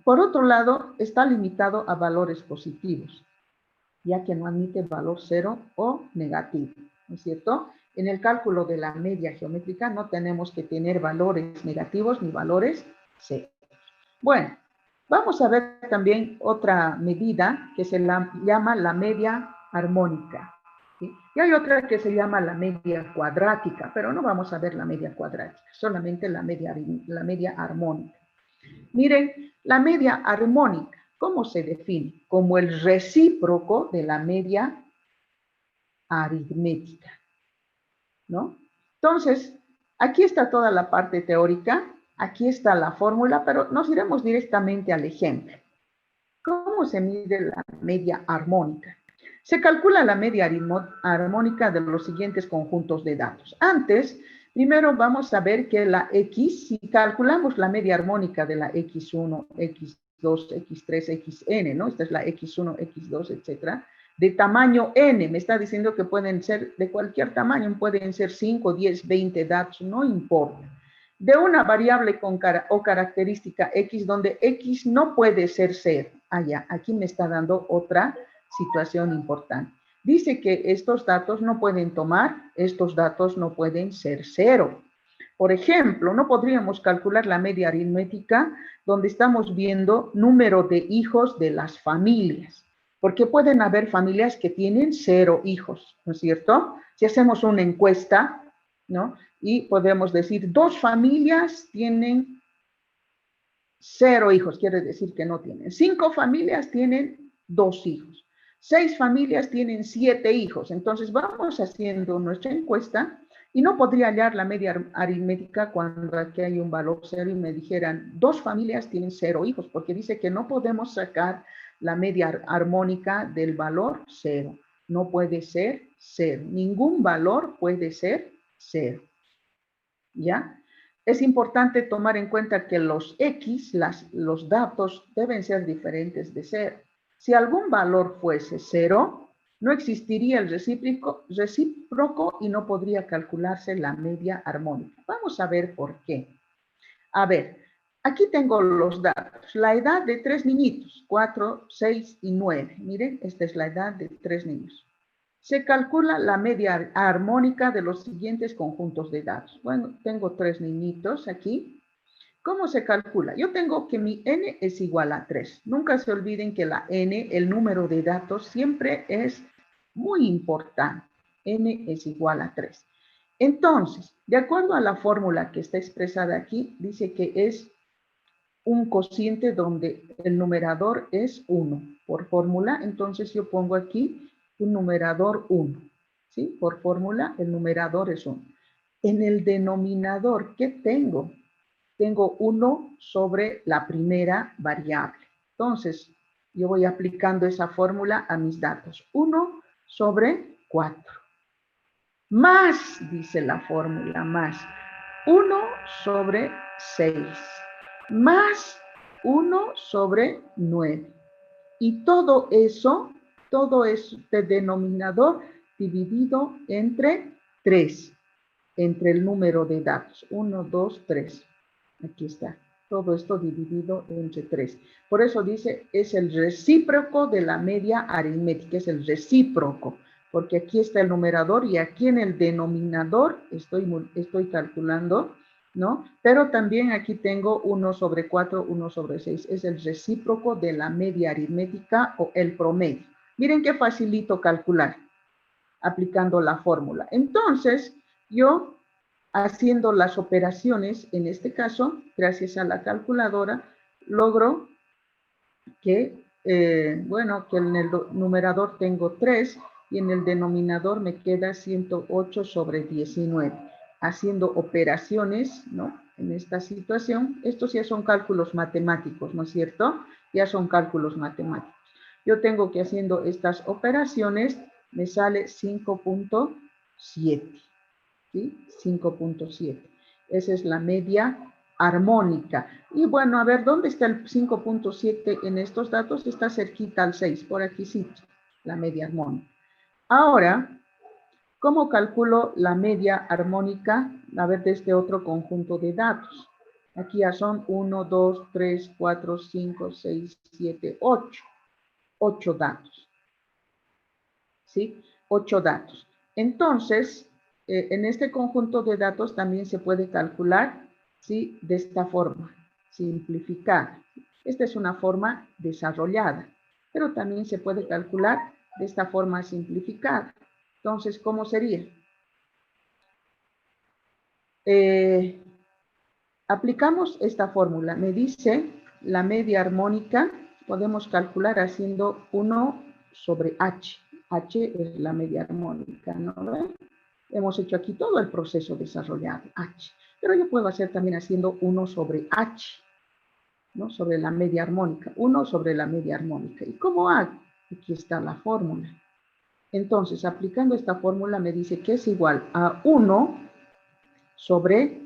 Por otro lado, está limitado a valores positivos, ya que no admite valor cero o negativo, ¿no es cierto? En el cálculo de la media geométrica no tenemos que tener valores negativos ni valores cero. Bueno, vamos a ver también otra medida que se llama la media armónica, ¿sí? Y hay otra que se llama la media cuadrática, pero no vamos a ver la media cuadrática, solamente la media armónica. Miren, la media armónica, ¿cómo se define? Como el recíproco de la media aritmética, ¿no? Entonces, aquí está toda la parte teórica, aquí está la fórmula, pero nos iremos directamente al ejemplo. ¿Cómo se mide la media armónica? Se calcula la media armónica de los siguientes conjuntos de datos. Primero vamos a ver que la X, si calculamos la media armónica de la X1, X2, X3, Xn, ¿no? Esta es la X1, X2, etcétera, de tamaño n, me está diciendo que pueden ser de cualquier tamaño, pueden ser 5, 10, 20 datos, no importa. De una variable o característica X, donde X no puede ser 0. Aquí me está dando otra situación importante. Dice que estos datos no pueden estos datos no pueden ser 0. Por ejemplo, no podríamos calcular la media aritmética donde estamos viendo número de hijos de las familias, porque pueden haber familias que tienen 0 hijos, ¿no es cierto? Si hacemos una encuesta, ¿no? Y podemos decir, 2 familias tienen 0 hijos, quiere decir que no tienen. 5 familias tienen 2 hijos. 6 familias tienen 7 hijos. Entonces vamos haciendo nuestra encuesta y no podría hallar la media aritmética cuando aquí hay un valor 0 y me dijeran 2 familias tienen 0 hijos, porque dice que no podemos sacar la media armónica del valor 0. No puede ser 0. Ningún valor puede ser 0. ¿Ya? Es importante tomar en cuenta que los X, los datos, deben ser diferentes de 0. Si algún valor fuese 0, no existiría el recíproco y no podría calcularse la media armónica. Vamos a ver por qué. A ver, aquí tengo los datos. La edad de 3 niñitos, 4, 6 y 9. Miren, esta es la edad de 3 niños. Se calcula la media armónica de los siguientes conjuntos de datos. Bueno, tengo 3 niñitos aquí. ¿Cómo se calcula? Yo tengo que mi n es igual a 3. Nunca se olviden que la n, el número de datos, siempre es Muy importante. N es igual a 3. Entonces, de acuerdo a la fórmula que está expresada aquí, dice que es un cociente donde el numerador es 1. Por fórmula, entonces yo pongo aquí un numerador 1. ¿Sí? Por fórmula, el numerador es 1. En el denominador, ¿qué tengo? Tengo 1 sobre la primera variable. Entonces, yo voy aplicando esa fórmula a mis datos. 1 sobre 4. Más, dice la fórmula, más 1 sobre 6. Más 1 sobre 9. Y todo eso, todo este denominador dividido entre 3. Entre el número de datos. 1, 2, 3. Aquí está. Todo esto dividido entre 3. Por eso dice, es el recíproco de la media aritmética. Es el recíproco. Porque aquí está el numerador y aquí en el denominador estoy calculando, ¿no? Pero también aquí tengo 1 sobre 4, 1 sobre 6. Es el recíproco de la media aritmética o el promedio. Miren qué facilito calcular aplicando la fórmula. Entonces, yo haciendo las operaciones, en este caso, gracias a la calculadora, logro que, bueno, que en el numerador tengo 3 y en el denominador me queda 108 sobre 19. Haciendo operaciones, ¿no? En esta situación, estos ya son cálculos matemáticos, ¿no es cierto? Ya son cálculos matemáticos. Yo tengo que haciendo estas operaciones, me sale 5.7, ¿sí? 5.7. Esa es la media armónica. Y bueno, a ver, ¿dónde está el 5.7 en estos datos? Está cerquita al 6, por aquí sí, la media armónica. Ahora, ¿cómo calculo la media armónica? A ver, de este otro conjunto de datos. Aquí ya son 1, 2, 3, 4, 5, 6, 7, 8. 8 datos. ¿Sí? 8 datos. Entonces, en este conjunto de datos también se puede calcular, ¿sí? De esta forma, simplificada. Esta es una forma desarrollada, pero también se puede calcular de esta forma simplificada. Entonces, ¿cómo sería? Aplicamos esta fórmula. Me dice la media armónica, podemos calcular haciendo 1 sobre h. H es la media armónica, ¿no ven? Hemos hecho aquí todo el proceso desarrollado, h. Pero yo puedo hacer también haciendo 1 sobre h, ¿no? Sobre la media armónica. 1 sobre la media armónica. ¿Y cómo hago? Aquí está la fórmula. Entonces, aplicando esta fórmula me dice que es igual a 1 sobre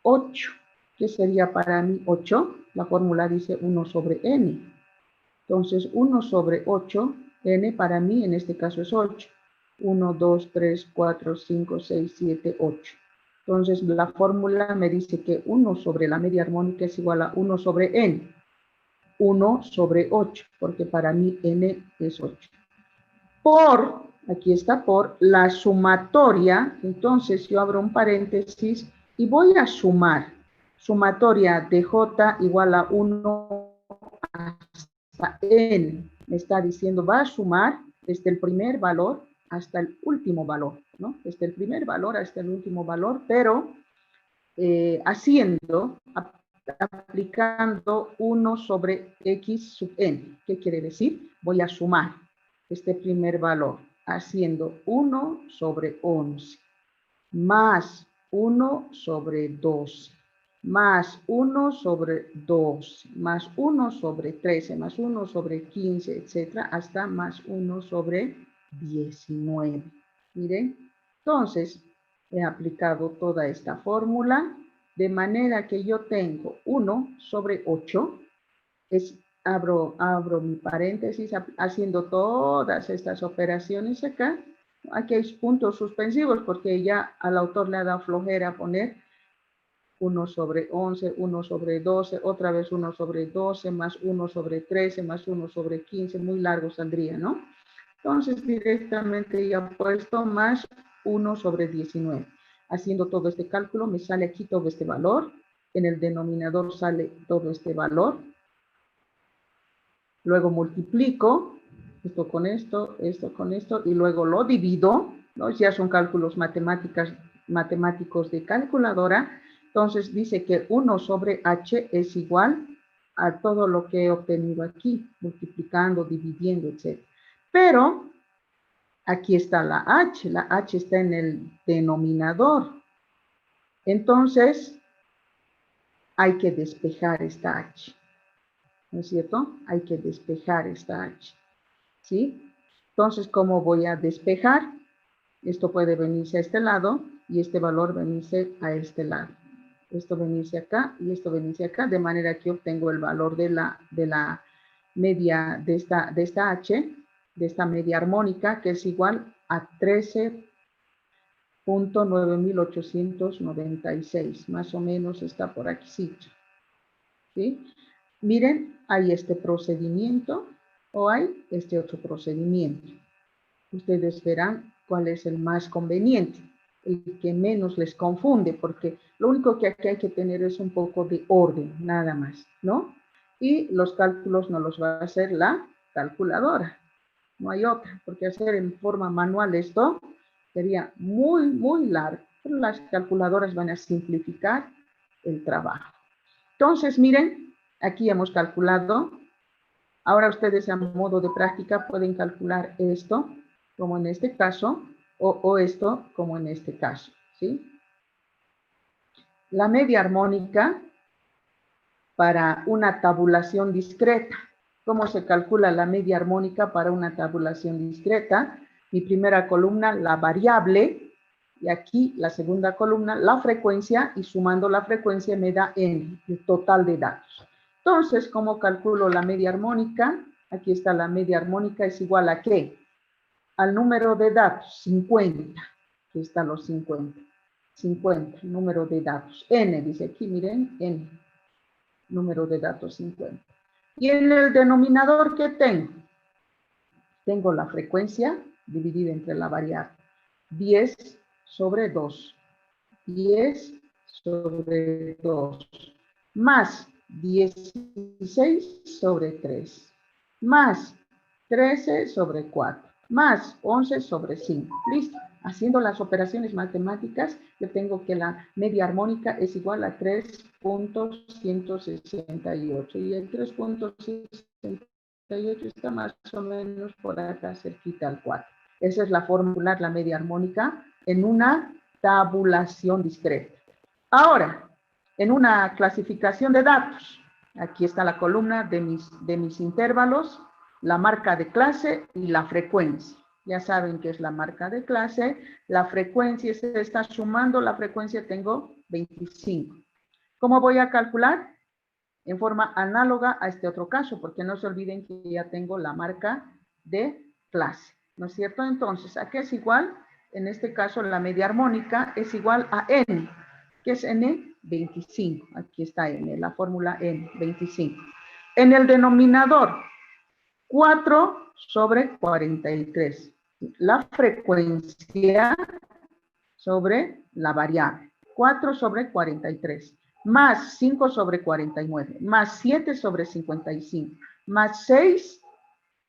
8. ¿Qué sería para mí 8? La fórmula dice 1 sobre n. Entonces, 1 sobre 8, n para mí en este caso es 8. 1, 2, 3, 4, 5, 6, 7, 8. Entonces, la fórmula me dice que 1 sobre la media armónica es igual a 1 sobre n. 1 sobre 8, porque para mí n es 8. Por, aquí está por, la sumatoria, entonces yo abro un paréntesis y voy a sumar. Sumatoria de j igual a 1 hasta n. Me está diciendo, va a sumar desde el primer valor hasta el último valor, ¿no? Desde el primer valor hasta el último valor, pero aplicando 1 sobre x sub n. ¿Qué quiere decir? Voy a sumar este primer valor haciendo 1 sobre 11 más 1 sobre 12 más 1 sobre 12 más 1 sobre 13 más 1 sobre 15, etcétera, hasta más 1 sobre 19. Miren, entonces he aplicado toda esta fórmula de manera que yo tengo 1 sobre 8, abro mi paréntesis haciendo todas estas operaciones acá. Aquí hay puntos suspensivos porque ya al autor le ha dado flojera poner 1 sobre 11, 1 sobre 12, otra vez 1 sobre 12, más 1 sobre 13, más 1 sobre 15, muy largo saldría, ¿no? Entonces directamente ya he puesto más 1 sobre 19. Haciendo todo este cálculo me sale aquí todo este valor, en el denominador sale todo este valor. Luego multiplico esto con esto con esto, y luego lo divido, ¿no? Ya son cálculos matemáticos de calculadora. Entonces dice que 1 sobre h es igual a todo lo que he obtenido aquí, multiplicando, dividiendo, etc. Pero aquí está la h está en el denominador. Entonces, hay que despejar esta h, ¿no es cierto? Hay que despejar esta h, ¿sí? Entonces, ¿cómo voy a despejar? Esto puede venirse a este lado y este valor venirse a este lado. Esto venirse acá y esto venirse acá, de manera que obtengo el valor de la media de esta h, de esta media armónica, que es igual a 13.9896, más o menos está por aquí, ¿sí? Miren, hay este procedimiento o hay este otro procedimiento. Ustedes verán cuál es el más conveniente, el que menos les confunde, porque lo único que aquí hay que tener es un poco de orden, nada más, ¿no? Y los cálculos no los va a hacer la calculadora, no hay otra, porque hacer en forma manual esto sería muy, muy largo, pero las calculadoras van a simplificar el trabajo. Entonces, miren, aquí hemos calculado. Ahora ustedes a modo de práctica pueden calcular esto, como en este caso, o esto, como en este caso, ¿sí? La media armónica para una tabulación discreta. ¿Cómo se calcula la media armónica para una tabulación discreta? Mi primera columna, la variable, y aquí la segunda columna, la frecuencia, y sumando la frecuencia me da n, el total de datos. Entonces, ¿cómo calculo la media armónica? Aquí está la media armónica, es igual a ¿qué? Al número de datos, 50. Aquí están los 50. 50, número de datos. N, dice aquí, miren, N. Número de datos 50. Y en el denominador, ¿qué tengo? Tengo la frecuencia dividida entre la variable. 10 sobre 2. 10 sobre 2. Más 16 sobre 3. Más 13 sobre 4. Más 11 sobre 5. Listo. Haciendo las operaciones matemáticas, yo tengo que la media armónica es igual a 3.168. Y el 3.168 está más o menos por acá cerquita al 4. Esa es la fórmula, la media armónica, en una tabulación discreta. Ahora, en una clasificación de datos, aquí está la columna de mis intervalos, la marca de clase y la frecuencia. Ya saben qué es la marca de clase, la frecuencia se está sumando, la frecuencia tengo 25. ¿Cómo voy a calcular? En forma análoga a este otro caso, porque no se olviden que ya tengo la marca de clase, ¿no es cierto? Entonces, ¿a qué es igual? En este caso, la media armónica es igual a n, que es n, 25. Aquí está n, la fórmula n, 25. En el denominador, 4 sobre 43. La frecuencia sobre la variable. 4 sobre 43. Más 5 sobre 49. Más 7 sobre 55. Más 6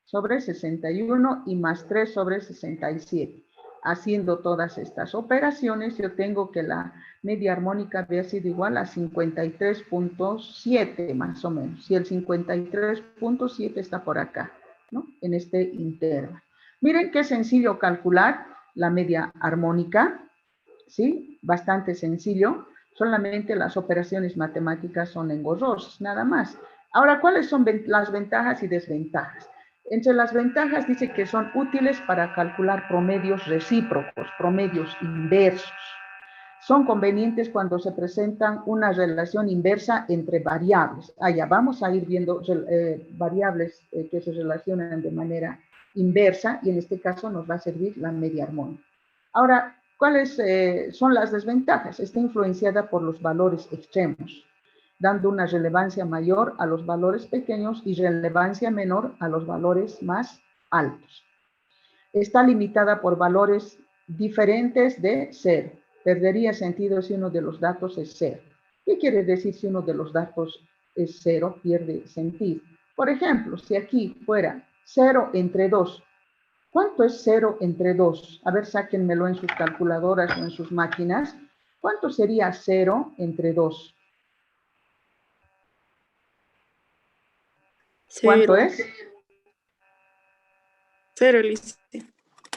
sobre 61 y más 3 sobre 67. Haciendo todas estas operaciones, yo tengo que la media armónica había sido igual a 53.7 más o menos. Y el 53.7 está por acá, ¿no? En este intervalo. Miren qué sencillo calcular la media armónica, ¿sí? Bastante sencillo. Solamente las operaciones matemáticas son engorrosas, nada más. Ahora, ¿cuáles son las ventajas y desventajas? Entre las ventajas dice que son útiles para calcular promedios recíprocos, promedios inversos. Son convenientes cuando se presentan una relación inversa entre variables. Ya vamos a ir viendo variables que se relacionan de manera inversa y en este caso nos va a servir la media armónica. Ahora, ¿cuáles son las desventajas? Está influenciada por los valores extremos, dando una relevancia mayor a los valores pequeños y relevancia menor a los valores más altos. Está limitada por valores diferentes de 0. Perdería sentido si uno de los datos es 0. ¿Qué quiere decir si uno de los datos es 0? Pierde sentido. Por ejemplo, si aquí fuera 0 entre 2. ¿Cuánto es 0 entre 2? A ver, sáquenmelo en sus calculadoras o en sus máquinas. ¿Cuánto sería 0 entre 2? ¿Cuánto Cero. es? 0, Lice.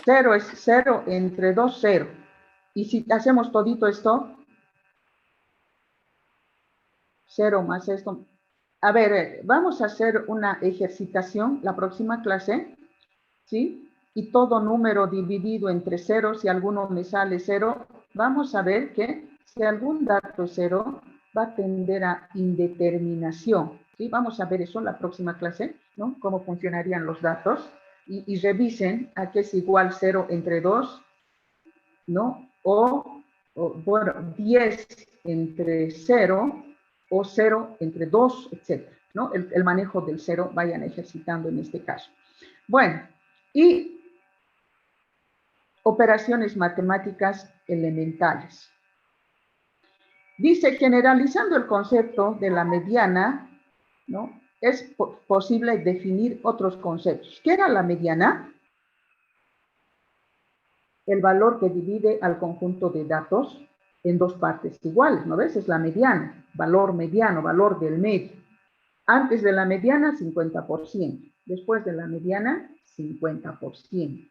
0 es 0 entre 2, 0. Y si hacemos todito esto, 0 más esto. A ver, vamos a hacer una ejercitación la próxima clase, ¿sí? Y todo número dividido entre 0, si alguno me sale 0, vamos a ver que si algún dato es 0, va a tender a indeterminación, ¿sí? Vamos a ver eso en la próxima clase, ¿no? Cómo funcionarían los datos. Y revisen a qué es igual 0 entre 2, ¿no? O, bueno, 10 entre 0 o 0 entre 2, etc. ¿No? El manejo del 0 vayan ejercitando en este caso. Bueno, y operaciones matemáticas elementales. Dice, generalizando el concepto de la mediana, ¿no? Es posible definir otros conceptos. ¿Qué era la mediana? El valor que divide al conjunto de datos en dos partes iguales, ¿no ves? Es la mediana, valor mediano, valor del medio. Antes de la mediana, 50%. Después de la mediana, 50%.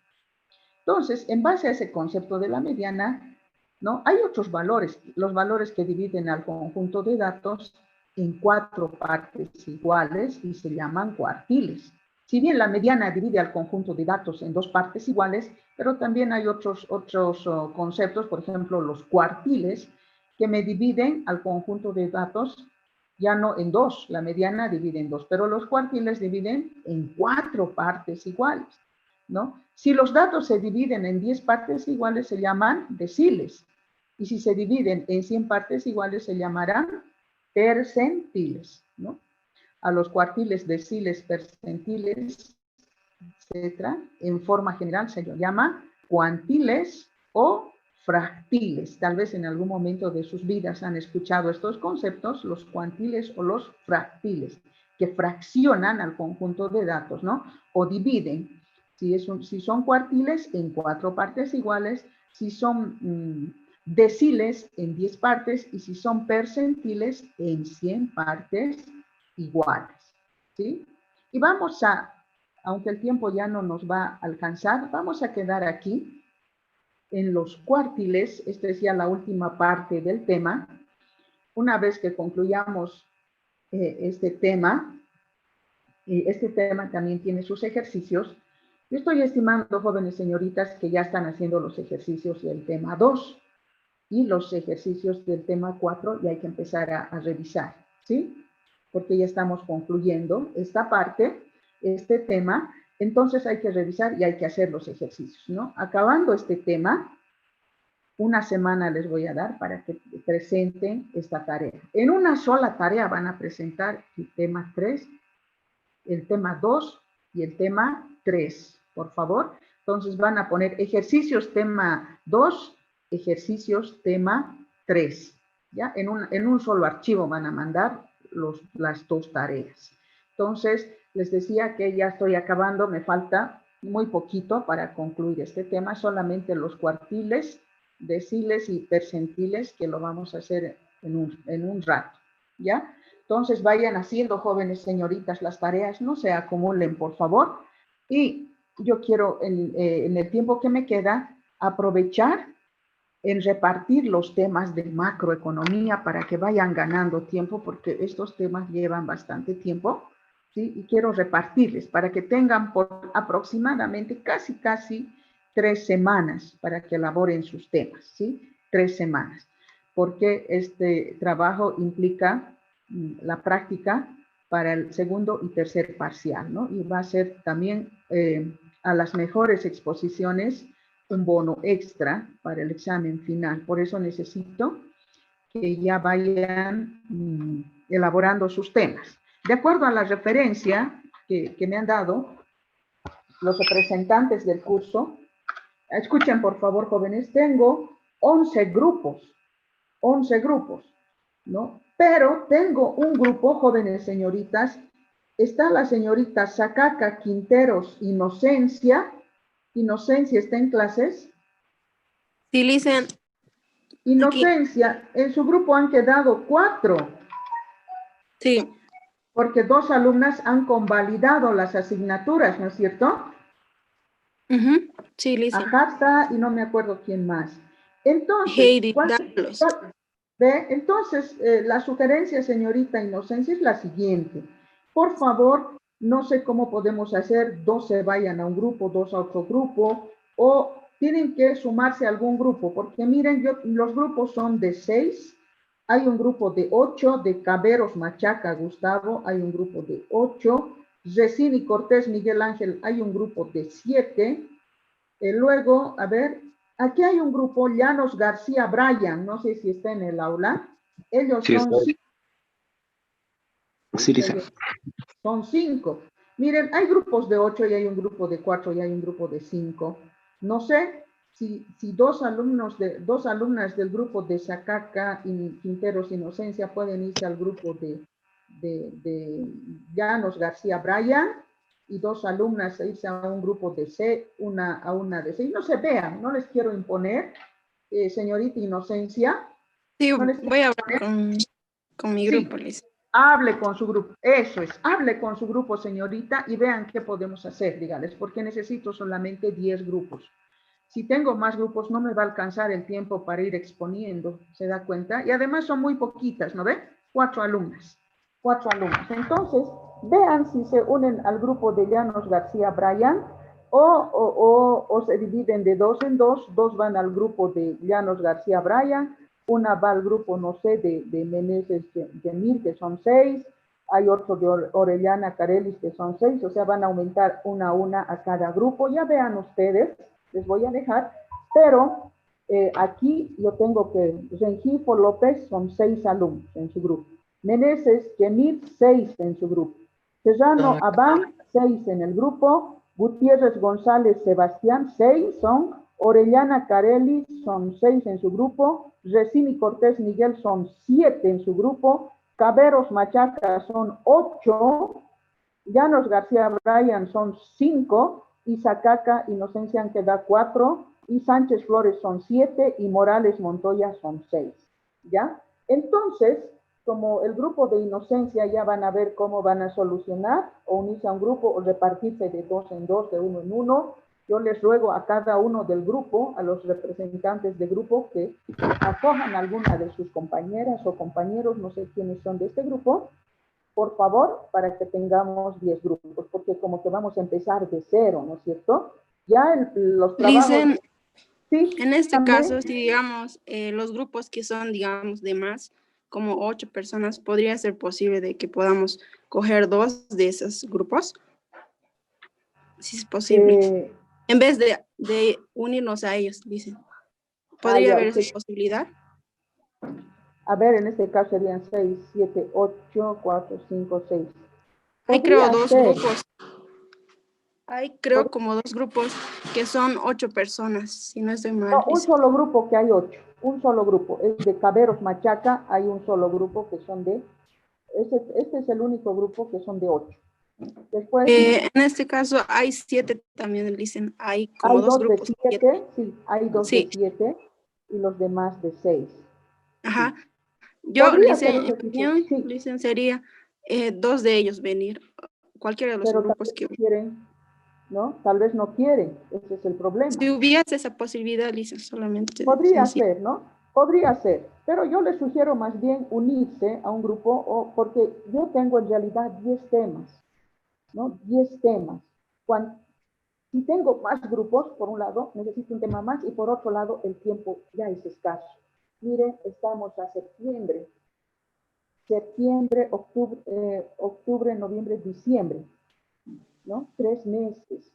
Entonces, en base a ese concepto de la mediana, ¿no? Hay otros valores, los valores que dividen al conjunto de datos en 4 partes iguales y se llaman cuartiles. Si bien la mediana divide al conjunto de datos en 2 partes iguales, pero también hay otros conceptos, por ejemplo, los cuartiles, que me dividen al conjunto de datos ya no en 2, la mediana divide en 2, pero los cuartiles dividen en 4 partes iguales, ¿no? Si los datos se dividen en 10 partes iguales, se llaman deciles. Y si se dividen en 100 partes iguales, se llamarán percentiles, ¿no? A los cuartiles, deciles, percentiles, etcétera, en forma general se llama cuantiles o fractiles. Tal vez en algún momento de sus vidas han escuchado estos conceptos, los cuantiles o los fractiles, que fraccionan al conjunto de datos, ¿no? O dividen. Si son cuartiles, en 4 partes iguales, si son deciles, en 10 partes, y si son percentiles, en 100 partes iguales, ¿sí? Y vamos a, aunque el tiempo ya no nos va a alcanzar, vamos a quedar aquí en los cuartiles. Esta es ya la última parte del tema. Una vez que concluyamos este tema, y este tema también tiene sus ejercicios, yo estoy estimando, jóvenes señoritas, que ya están haciendo los ejercicios del tema 2 y los ejercicios del tema 4 y hay que empezar a revisar, ¿sí? Porque ya estamos concluyendo esta parte, este tema, entonces hay que revisar y hay que hacer los ejercicios, ¿no? Acabando este tema, una semana les voy a dar para que presenten esta tarea. En una sola tarea van a presentar el tema 3, el tema 2 y el tema 3, por favor. Entonces van a poner ejercicios tema 2, ejercicios tema 3. ¿Ya? En un solo archivo van a mandar las 2 tareas. Entonces, les decía que ya estoy acabando, me falta muy poquito para concluir este tema, solamente los cuartiles, deciles y percentiles, que lo vamos a hacer en un rato, ¿ya? Entonces vayan haciendo, jóvenes señoritas, las tareas, no se acumulen, por favor. Y yo quiero, en el tiempo que me queda, aprovechar en repartir los temas de macroeconomía para que vayan ganando tiempo, porque estos temas llevan bastante tiempo, ¿sí? Y quiero repartirles para que tengan por aproximadamente casi 3 semanas para que elaboren sus temas, ¿sí? 3 semanas, porque este trabajo implica la práctica para el segundo y tercer parcial, ¿no? Y va a ser también a las mejores exposiciones un bono extra para el examen final. Por eso necesito que ya vayan elaborando sus temas. De acuerdo a la referencia que me han dado los representantes del curso, escuchen por favor, jóvenes, tengo 11 grupos, ¿no? Pero tengo un grupo, jóvenes señoritas, Está la señorita Sacaca Quinteros Inocencia. Inocencia está en clases. Sí, listen. Inocencia, en su grupo han quedado 4, Sí. porque 2 alumnas han convalidado las asignaturas, ¿no es cierto? Ujú. Sí, listen. Ajata y no me acuerdo quién más. Entonces, Heidi, Dalos. Entonces, la sugerencia, señorita Inocencia, es la siguiente. Por favor, no sé cómo podemos hacer, 2 se vayan a un grupo, 2 a otro grupo, o tienen que sumarse a algún grupo, porque miren, los grupos son de 6, hay un grupo de 8, de Caberos, Machaca, Gustavo, hay un grupo de 8, Resini, Cortés, Miguel Ángel, hay un grupo de 7, luego, a ver, aquí hay un grupo, Llanos García Bryan, no sé si está en el aula. Ellos Sí, son, está. Sí, dice. son 5. Miren, hay grupos de 8 y hay un grupo de 4 y hay un grupo de 5. No sé si 2 alumnas del grupo de Sacaca y Quinteros Inocencia pueden irse al grupo de Llanos García Bryan, y 2 alumnas irse a un grupo de C, a una de C. No se vean, no les quiero imponer, señorita Inocencia. Sí, No les quiero voy a hablar imponer. con mi Sí, grupo, Liz. hable con su grupo, eso es, hable con su grupo, señorita, y vean qué podemos hacer, dígales, porque necesito solamente 10 grupos. Si tengo más grupos, no me va a alcanzar el tiempo para ir exponiendo, ¿se da cuenta? Y además son muy poquitas, ¿no ve? 4 alumnas. 4 alumnos. Entonces, vean si se unen al grupo de Llanos García Bryan o se dividen de 2 en 2. 2 van al grupo de Llanos García Bryan, una va al grupo, no sé, de Meneses Gemil, que son 6. Hay otro de Orellana Carelis, que son 6. O sea, van a aumentar una a una a cada grupo. Ya vean ustedes, les voy a dejar, pero aquí yo tengo que Rengifo López son 6 alumnos en su grupo. Meneses, Gemil, 6 en su grupo. Serrano Abán, 6 en el grupo. Gutiérrez González Sebastián, 6 son. Orellana Carelli son 6 en su grupo. Resini Cortés Miguel son 7 en su grupo. Caberos Machaca son 8. Llanos García Bryan son 5. Y Sacaca Inocencia han quedado 4. Y Sánchez Flores son 7. Y Morales Montoya son 6. ¿Ya? Entonces, como el grupo de Inocencia ya van a ver cómo van a solucionar, o unirse a un grupo, o repartirse de 2 en 2, de 1 en 1, yo les ruego a cada uno del grupo, a los representantes de grupo, que acojan a alguna de sus compañeras o compañeros, no sé quiénes son de este grupo, por favor, para que tengamos 10 grupos, porque como que vamos a empezar de 0, ¿no es cierto? Ya los trabajos... Listen, sí, en este también, caso, si digamos, los grupos que son, digamos, de más, como 8 personas, ¿podría ser posible de que podamos coger 2 de esos grupos? Si es posible. En vez de unirnos a ellos, dicen. ¿Podría haber esa posibilidad? A ver, en este caso serían 6, 7, 8, 4, 5, 6. Hay creo Podría 2 ser. grupos. Hay creo como 2 grupos que son 8 personas, si no estoy mal. No, un solo grupo que hay 8. Un solo grupo. Es de Caberos Machaca, hay un solo grupo que son de... Este es el único grupo que son de 8. Después... en este caso hay 7 también, dicen. Hay como hay 2 2 de grupos. 7, sí, hay 2 de Sí. 7 y los demás de 6. Ajá. Sí. Yo, Podría dicen, ser en mi ese tipo, opinión, sí, dicen, sería 2 de ellos venir. Cualquiera de los pero tal grupos vez que... no quieren, ¿no? Tal vez no quieren, ese es el problema. Si hubiese esa posibilidad, dicen, solamente... Podría sencillo. ser, ¿no? Podría ser, pero yo les sugiero más bien unirse a un grupo, porque yo tengo en realidad 10 temas, ¿no? 10 temas. Si tengo más grupos, por un lado, necesito un tema más, y por otro lado, el tiempo ya es escaso. Miren, estamos a septiembre, octubre, noviembre, diciembre, ¿no? 3 meses.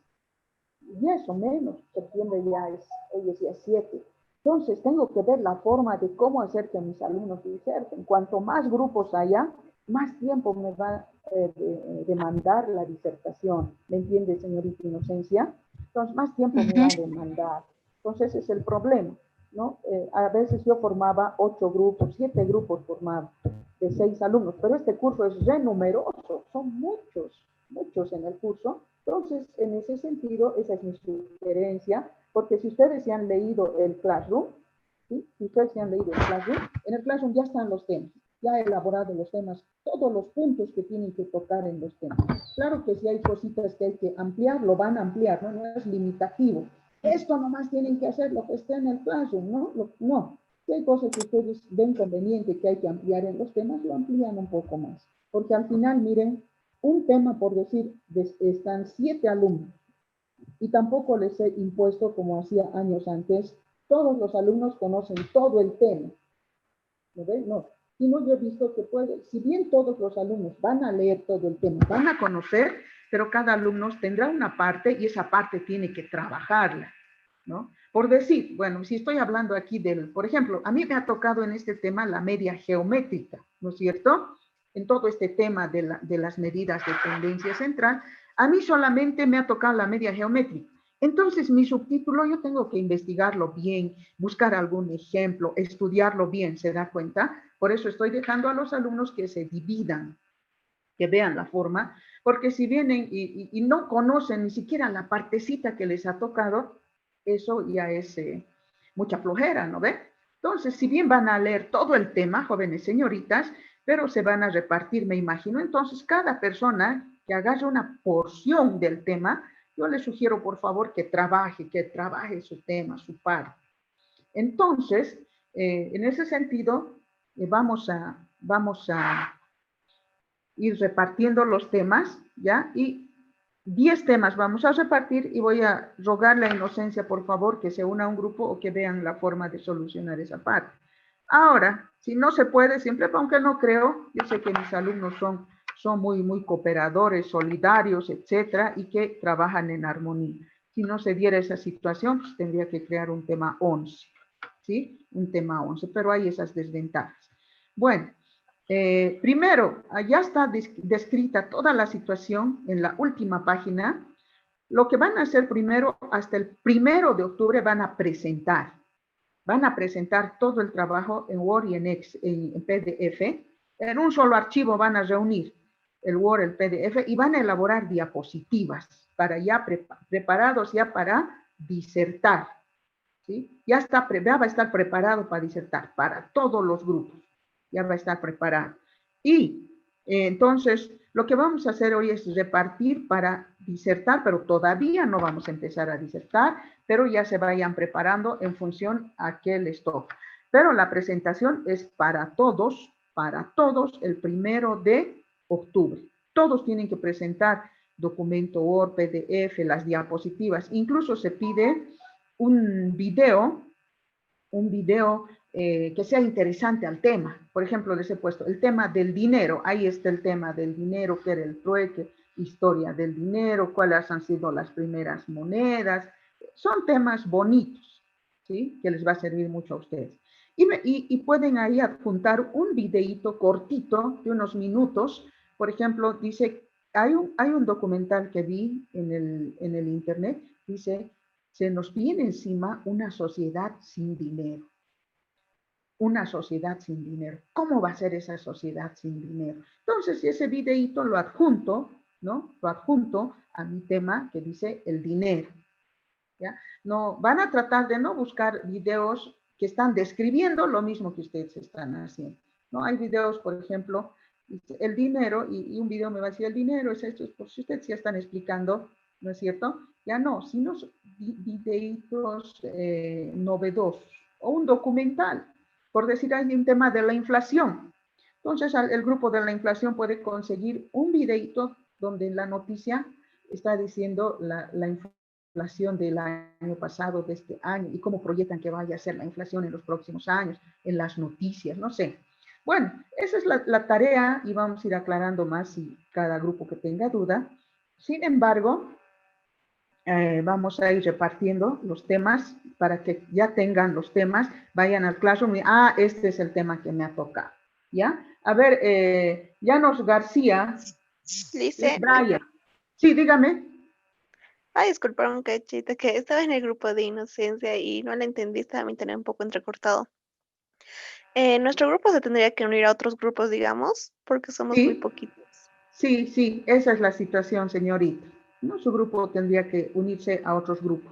Y eso menos, septiembre ya es, hoy es día 7. Entonces, tengo que ver la forma de cómo hacer que mis alumnos diserten. Cuanto más grupos haya, más tiempo me va a demandar la disertación. ¿Me entiende, señorita Inocencia? Entonces, más tiempo me va a demandar. Entonces, ese es el problema, ¿no? A veces yo formaba 8 grupos, 7 grupos formaba de 6 alumnos, pero este curso es re numeroso, son muchos en el curso. Entonces, en ese sentido, esa es mi sugerencia, porque si ustedes se han leído el Classroom, ¿sí? Si ustedes se han leído el Classroom, en el Classroom ya están los temas, ya he elaborado los temas, todos los puntos que tienen que tocar en los temas. Claro que si hay cositas que hay que ampliar, lo van a ampliar, ¿no? No es limitativo. Esto nomás tienen que hacer lo que está en el Classroom, ¿no? No. Si hay cosas que ustedes ven conveniente que hay que ampliar en los temas, lo amplían un poco más. Porque al final, miren, un tema, por decir, están 7 alumnos y tampoco les he impuesto, como hacía años antes, todos los alumnos conocen todo el tema. ¿No ven? No. Sino yo he visto que puede, si bien todos los alumnos van a leer todo el tema, van a conocer, pero cada alumno tendrá una parte y esa parte tiene que trabajarla, ¿no? Por decir, bueno, si estoy hablando aquí del, por ejemplo, a mí me ha tocado en este tema la media geométrica, ¿no es cierto? En todo este tema de las medidas de tendencia central, a mí solamente me ha tocado la media geométrica. Entonces, mi subtítulo yo tengo que investigarlo bien, buscar algún ejemplo, estudiarlo bien, ¿se da cuenta? Por eso estoy dejando a los alumnos que se dividan, que vean la forma, porque si vienen y no conocen ni siquiera la partecita que les ha tocado, eso ya es mucha flojera, ¿no ve? Entonces, si bien van a leer todo el tema, jóvenes señoritas, pero se van a repartir, me imagino, entonces cada persona que agarre una porción del tema, yo les sugiero, por favor, que trabaje su tema, su parte. Entonces, en ese sentido, vamos a ir repartiendo los temas, ¿ya? Y 10 temas vamos a repartir y voy a rogarle a Inocencia, por favor, que se una a un grupo o que vean la forma de solucionar esa parte. Ahora, si no se puede, siempre, aunque no creo, yo sé que mis alumnos son muy cooperadores, solidarios, etcétera, y que trabajan en armonía. Si no se diera esa situación, pues tendría que crear un tema 11, ¿sí? Un tema 11, pero hay esas desventajas. Bueno, primero, ya está descrita toda la situación en la última página. Lo que van a hacer primero, hasta el 1 de octubre, van a presentar todo el trabajo en Word y en PDF. En un solo archivo van a reunir el Word, el PDF, y van a elaborar diapositivas para ya preparados ya para disertar, ¿sí? Ya va a estar preparado para disertar, para todos los grupos, ya va a estar preparado. Y entonces, lo que vamos a hacer hoy es repartir para disertar, pero todavía no vamos a empezar a disertar, pero ya se vayan preparando en función a qué les toca. Pero la presentación es para todos el 1 de octubre. Todos tienen que presentar documento Word, PDF, las diapositivas. Incluso se pide un video que sea interesante al tema. Por ejemplo, les he puesto el tema del dinero. Ahí está el tema del dinero, que era el trueque, historia del dinero, cuáles han sido las primeras monedas. Son temas bonitos, ¿sí? Que les va a servir mucho a ustedes. Y pueden ahí adjuntar un videíto cortito de unos minutos. Por ejemplo, dice, hay un documental que vi en el internet, dice, se nos viene encima una sociedad sin dinero. Una sociedad sin dinero. ¿Cómo va a ser esa sociedad sin dinero? Entonces, ese videíto lo adjunto, ¿no? Lo adjunto a mi tema que dice el dinero. ¿Ya? No, van a tratar de no buscar videos que están describiendo lo mismo que ustedes están haciendo. ¿No? Hay videos, por ejemplo, el dinero, y un video me va a decir, el dinero es esto, es por si ustedes ya están explicando, ¿no es cierto? Ya no, sino videitos novedosos, o un documental, por decir, hay un tema de la inflación. Entonces, el grupo de la inflación puede conseguir un videito donde la noticia está diciendo la inflación del año pasado, de este año, y cómo proyectan que vaya a ser la inflación en los próximos años, en las noticias, no sé. Bueno, esa es la tarea y vamos a ir aclarando más si cada grupo que tenga duda. Sin embargo, vamos a ir repartiendo los temas para que ya tengan los temas, vayan al Classroom y, este es el tema que me ha tocado, ¿ya? A ver, Llanos García. Dice, Brian. Sí, dígame. ay, disculpa un cachito, que estaba en el grupo de Inocencia y no la entendí, estaba mi internet un poco entrecortado. Nuestro grupo se tendría que unir a otros grupos, digamos, porque somos muy Sí. poquitos. Sí, sí, esa es la situación, señorita, ¿no? Su grupo tendría que unirse a otros grupos.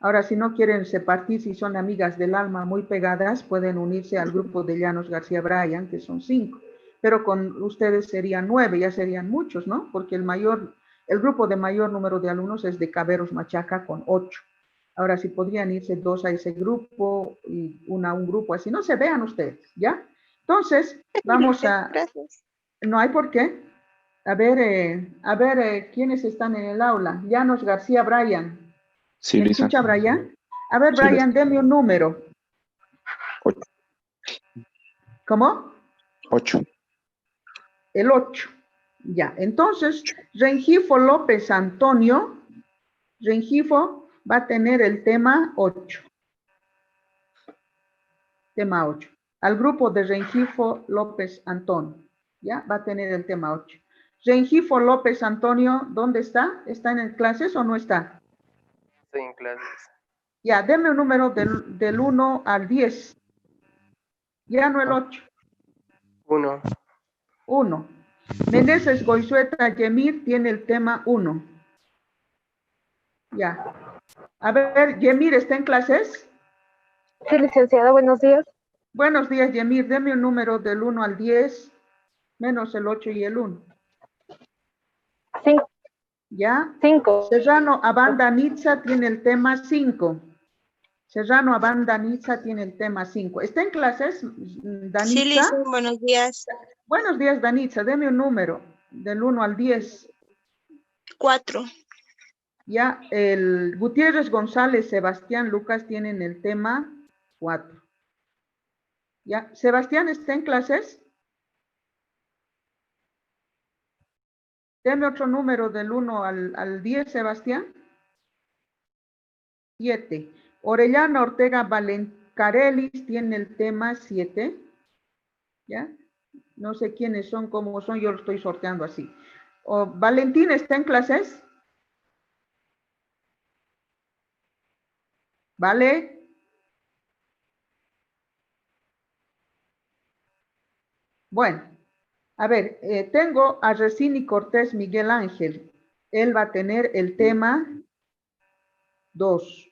Ahora, si no quieren separtir, si son amigas del alma muy pegadas, pueden unirse al grupo de Llanos García Bryan, que son 5. Pero con ustedes serían 9, ya serían muchos, ¿no? Porque el grupo de mayor número de alumnos es de Caberos Machaca con 8. Ahora, si podrían irse 2 a ese grupo y una a un grupo, así no se vean ustedes, ¿ya? Entonces, vamos a... Gracias. No hay por qué. A ver, ¿quiénes están en el aula? Llanos García Bryan. Sí, ¿Me Lisa. escucha, Bryan? A ver, Sí, Bryan, deme un número. 8. ¿Cómo? 8. El 8. Ya, entonces, Rengifo López Antonio, Rengifo va a tener el tema 8. Tema 8. Al grupo de Rengifo López Antonio, ¿ya? Va a tener el tema 8. Rengifo López Antonio, ¿dónde está? ¿Está en clases o no está? Estoy en clases. Ya, deme un número del 1 al 10. Ya no el 8. 1. 1. Meneses Goizueta Yemir tiene el tema 1. Ya. A ver, Yemir, ¿está en clases? Sí, licenciada, buenos días. Buenos días, Yemir. Deme un número del 1 al 10, menos el 8 y el 1. 5. ¿Ya? 5. Serrano Abanda Nitza tiene el tema 5. Serrano Abanda Nitza tiene el tema 5. ¿Está en clases, Danitza? Sí, Lisa, buenos días. Buenos días, Danitza. Deme un número del 1 al 10. 4. Ya, el Gutiérrez González, Sebastián Lucas tienen el tema 4. Ya, Sebastián, ¿está en clases? Deme otro número del 1 al 10, Sebastián. 7. Orellana Ortega Valencarelis tiene el tema 7. ¿Ya? No sé quiénes son, cómo son, yo lo estoy sorteando así. Valentín, ¿está en clases? ¿Vale? Bueno, a ver, tengo a Resini Cortés Miguel Ángel. Él va a tener el tema 2,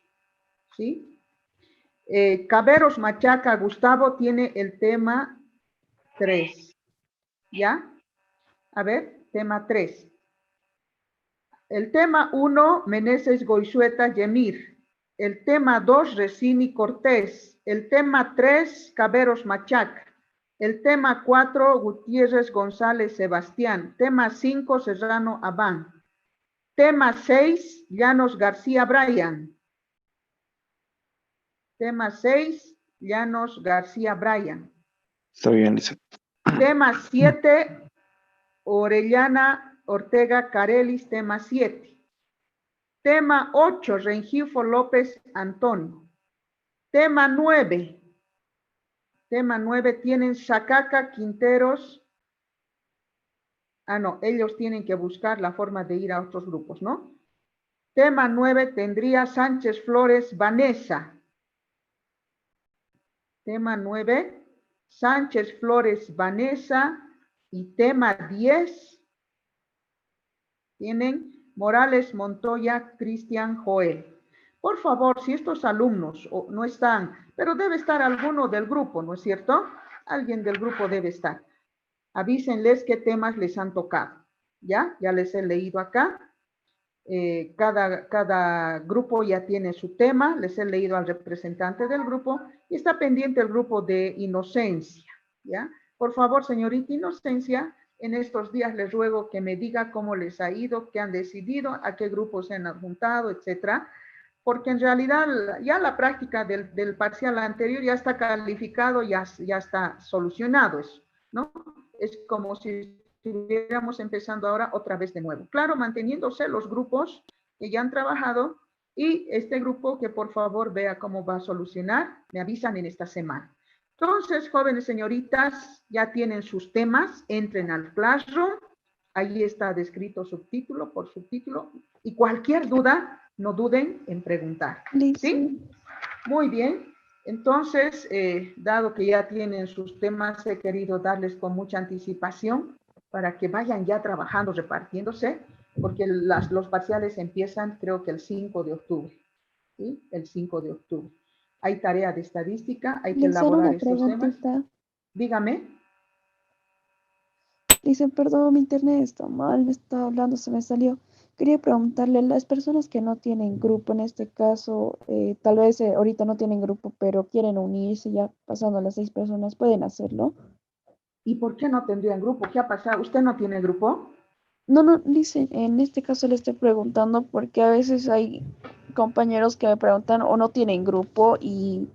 ¿sí? Caberos Machaca Gustavo tiene el tema 3, ¿ya? A ver, tema 3. El tema 1, Meneses Goizueta Yemir. El tema 2, Resini Cortés. El tema 3, Caberos Machaca. El tema 4, Gutiérrez González Sebastián. Tema 5, Serrano Abán. Tema 6, Llanos García Bryan. Tema 6, Llanos García Bryan. Está bien, Lisa. Tema 7, Orellana Ortega Carelis, tema 7. Tema 8, Rengifo López Antonio. Tema 9. Tema 9 tienen Sacaca Quinteros. No, ellos tienen que buscar la forma de ir a otros grupos, ¿no? Tema 9 tendría Sánchez Flores Vanessa. Tema 9, Sánchez Flores Vanessa. Y tema 10 tienen Morales Montoya Cristian Joel. Por favor, si estos alumnos no están, pero debe estar alguno del grupo, ¿no es cierto? Alguien del grupo debe estar. Avísenles qué temas les han tocado. ¿Ya? Ya les he leído acá. Cada grupo ya tiene su tema. Les he leído al representante del grupo y está pendiente el grupo de Inocencia. ¿Ya? Por favor, señorita Inocencia, en estos días les ruego que me diga cómo les ha ido, qué han decidido, a qué grupos se han adjuntado, etcétera, porque en realidad ya la práctica del parcial anterior ya está calificado, ya está solucionado eso, ¿no? Es como si estuviéramos empezando ahora otra vez de nuevo. Claro, manteniéndose los grupos que ya han trabajado y este grupo que por favor vea cómo va a solucionar, me avisan en esta semana. Entonces, jóvenes señoritas, ya tienen sus temas, entren al Classroom, ahí está descrito subtítulo por subtítulo, y cualquier duda, no duden en preguntar. ¿Sí? Muy bien. Entonces, dado que ya tienen sus temas, he querido darles con mucha anticipación para que vayan ya trabajando, repartiéndose, porque los parciales empiezan creo que el 5 de octubre, ¿sí? El 5 de octubre. Hay tarea de estadística, hay que Le hicieron elaborar una estos temas. preguntita. Dígame. Dicen, perdón, mi internet está mal, me está hablando, se me salió. Quería preguntarle, las personas que no tienen grupo, en este caso, tal vez ahorita no tienen grupo, pero quieren unirse ya pasando las 6 personas, ¿pueden hacerlo? ¿Y por qué no tendrían grupo? ¿Qué ha pasado? ¿Usted no tiene grupo? No, no, dice, en este caso le estoy preguntando porque a veces hay compañeros que me preguntan o no tienen grupo y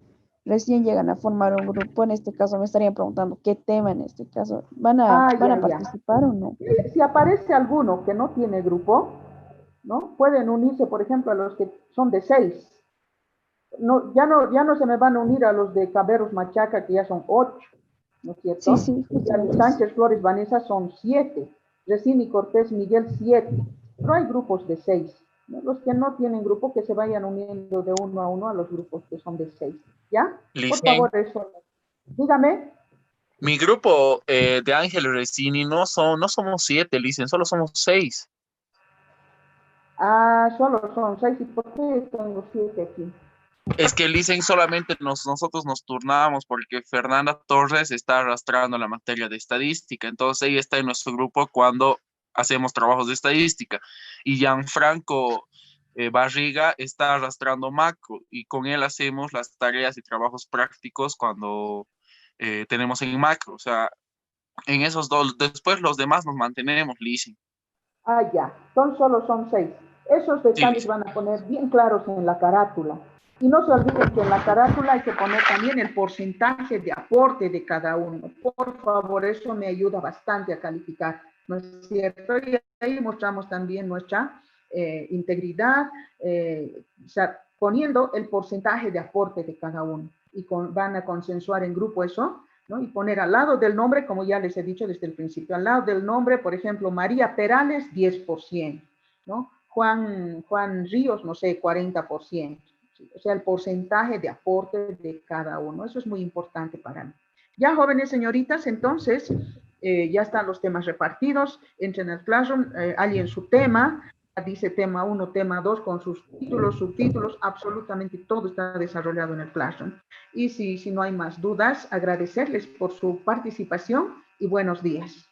recién llegan a formar un grupo. En este caso me estarían preguntando qué tema en este caso. Ah, ¿Van a ya. participar o no? Si aparece alguno que no tiene grupo, ¿no? Pueden unirse, por ejemplo, a los que son de 6. No, ya no se me van a unir a los de Caberos Machaca, que ya son 8, ¿no es Sí, cierto? sí, Y a los justamente. Sánchez Flores Vanessa son 7, Resini Cortés Miguel 7, pero hay grupos de 6. ¿No? Los que no tienen grupo, que se vayan uniendo de uno a uno a los grupos que son de 6, ¿ya? Por Licen, favor, eso. Dígame. mi grupo de Ángel Resini no somos 7, Licen, solo somos 6. Ah, solo son 6, ¿y por qué tengo 7 aquí? Es que Licen solamente nosotros nos turnamos porque Fernanda Torres está arrastrando la materia de estadística, entonces ella está en nuestro grupo cuando hacemos trabajos de estadística. Y Gianfranco Barriga está arrastrando macro y con él hacemos las tareas y trabajos prácticos cuando tenemos en macro. O sea, en esos dos, después los demás nos mantenemos, Licen. Ah, ya, solo son 6. Esos Sí, detalles Licen. van a poner bien claros en la carátula. Y no se olviden que en la carátula hay que poner también el porcentaje de aporte de cada uno. Por favor, eso me ayuda bastante a calificar, ¿no es cierto? Y ahí mostramos también nuestra integridad, o sea, poniendo el porcentaje de aporte de cada uno. Y van a consensuar en grupo eso, ¿no? Y poner al lado del nombre, como ya les he dicho desde el principio, al lado del nombre, por ejemplo, María Perales, 10%, ¿no? Juan Ríos, no sé, 40%. O sea, el porcentaje de aporte de cada uno. Eso es muy importante para mí. Ya, jóvenes señoritas, entonces, ya están los temas repartidos. Entren al Classroom, alguien su tema, dice tema 1, tema 2, con sus títulos, subtítulos, absolutamente todo está desarrollado en el Classroom. Y si no hay más dudas, agradecerles por su participación y buenos días.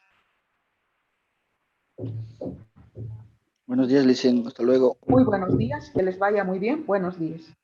Buenos días, Licen. Hasta luego. Muy buenos días, que les vaya muy bien. Buenos días.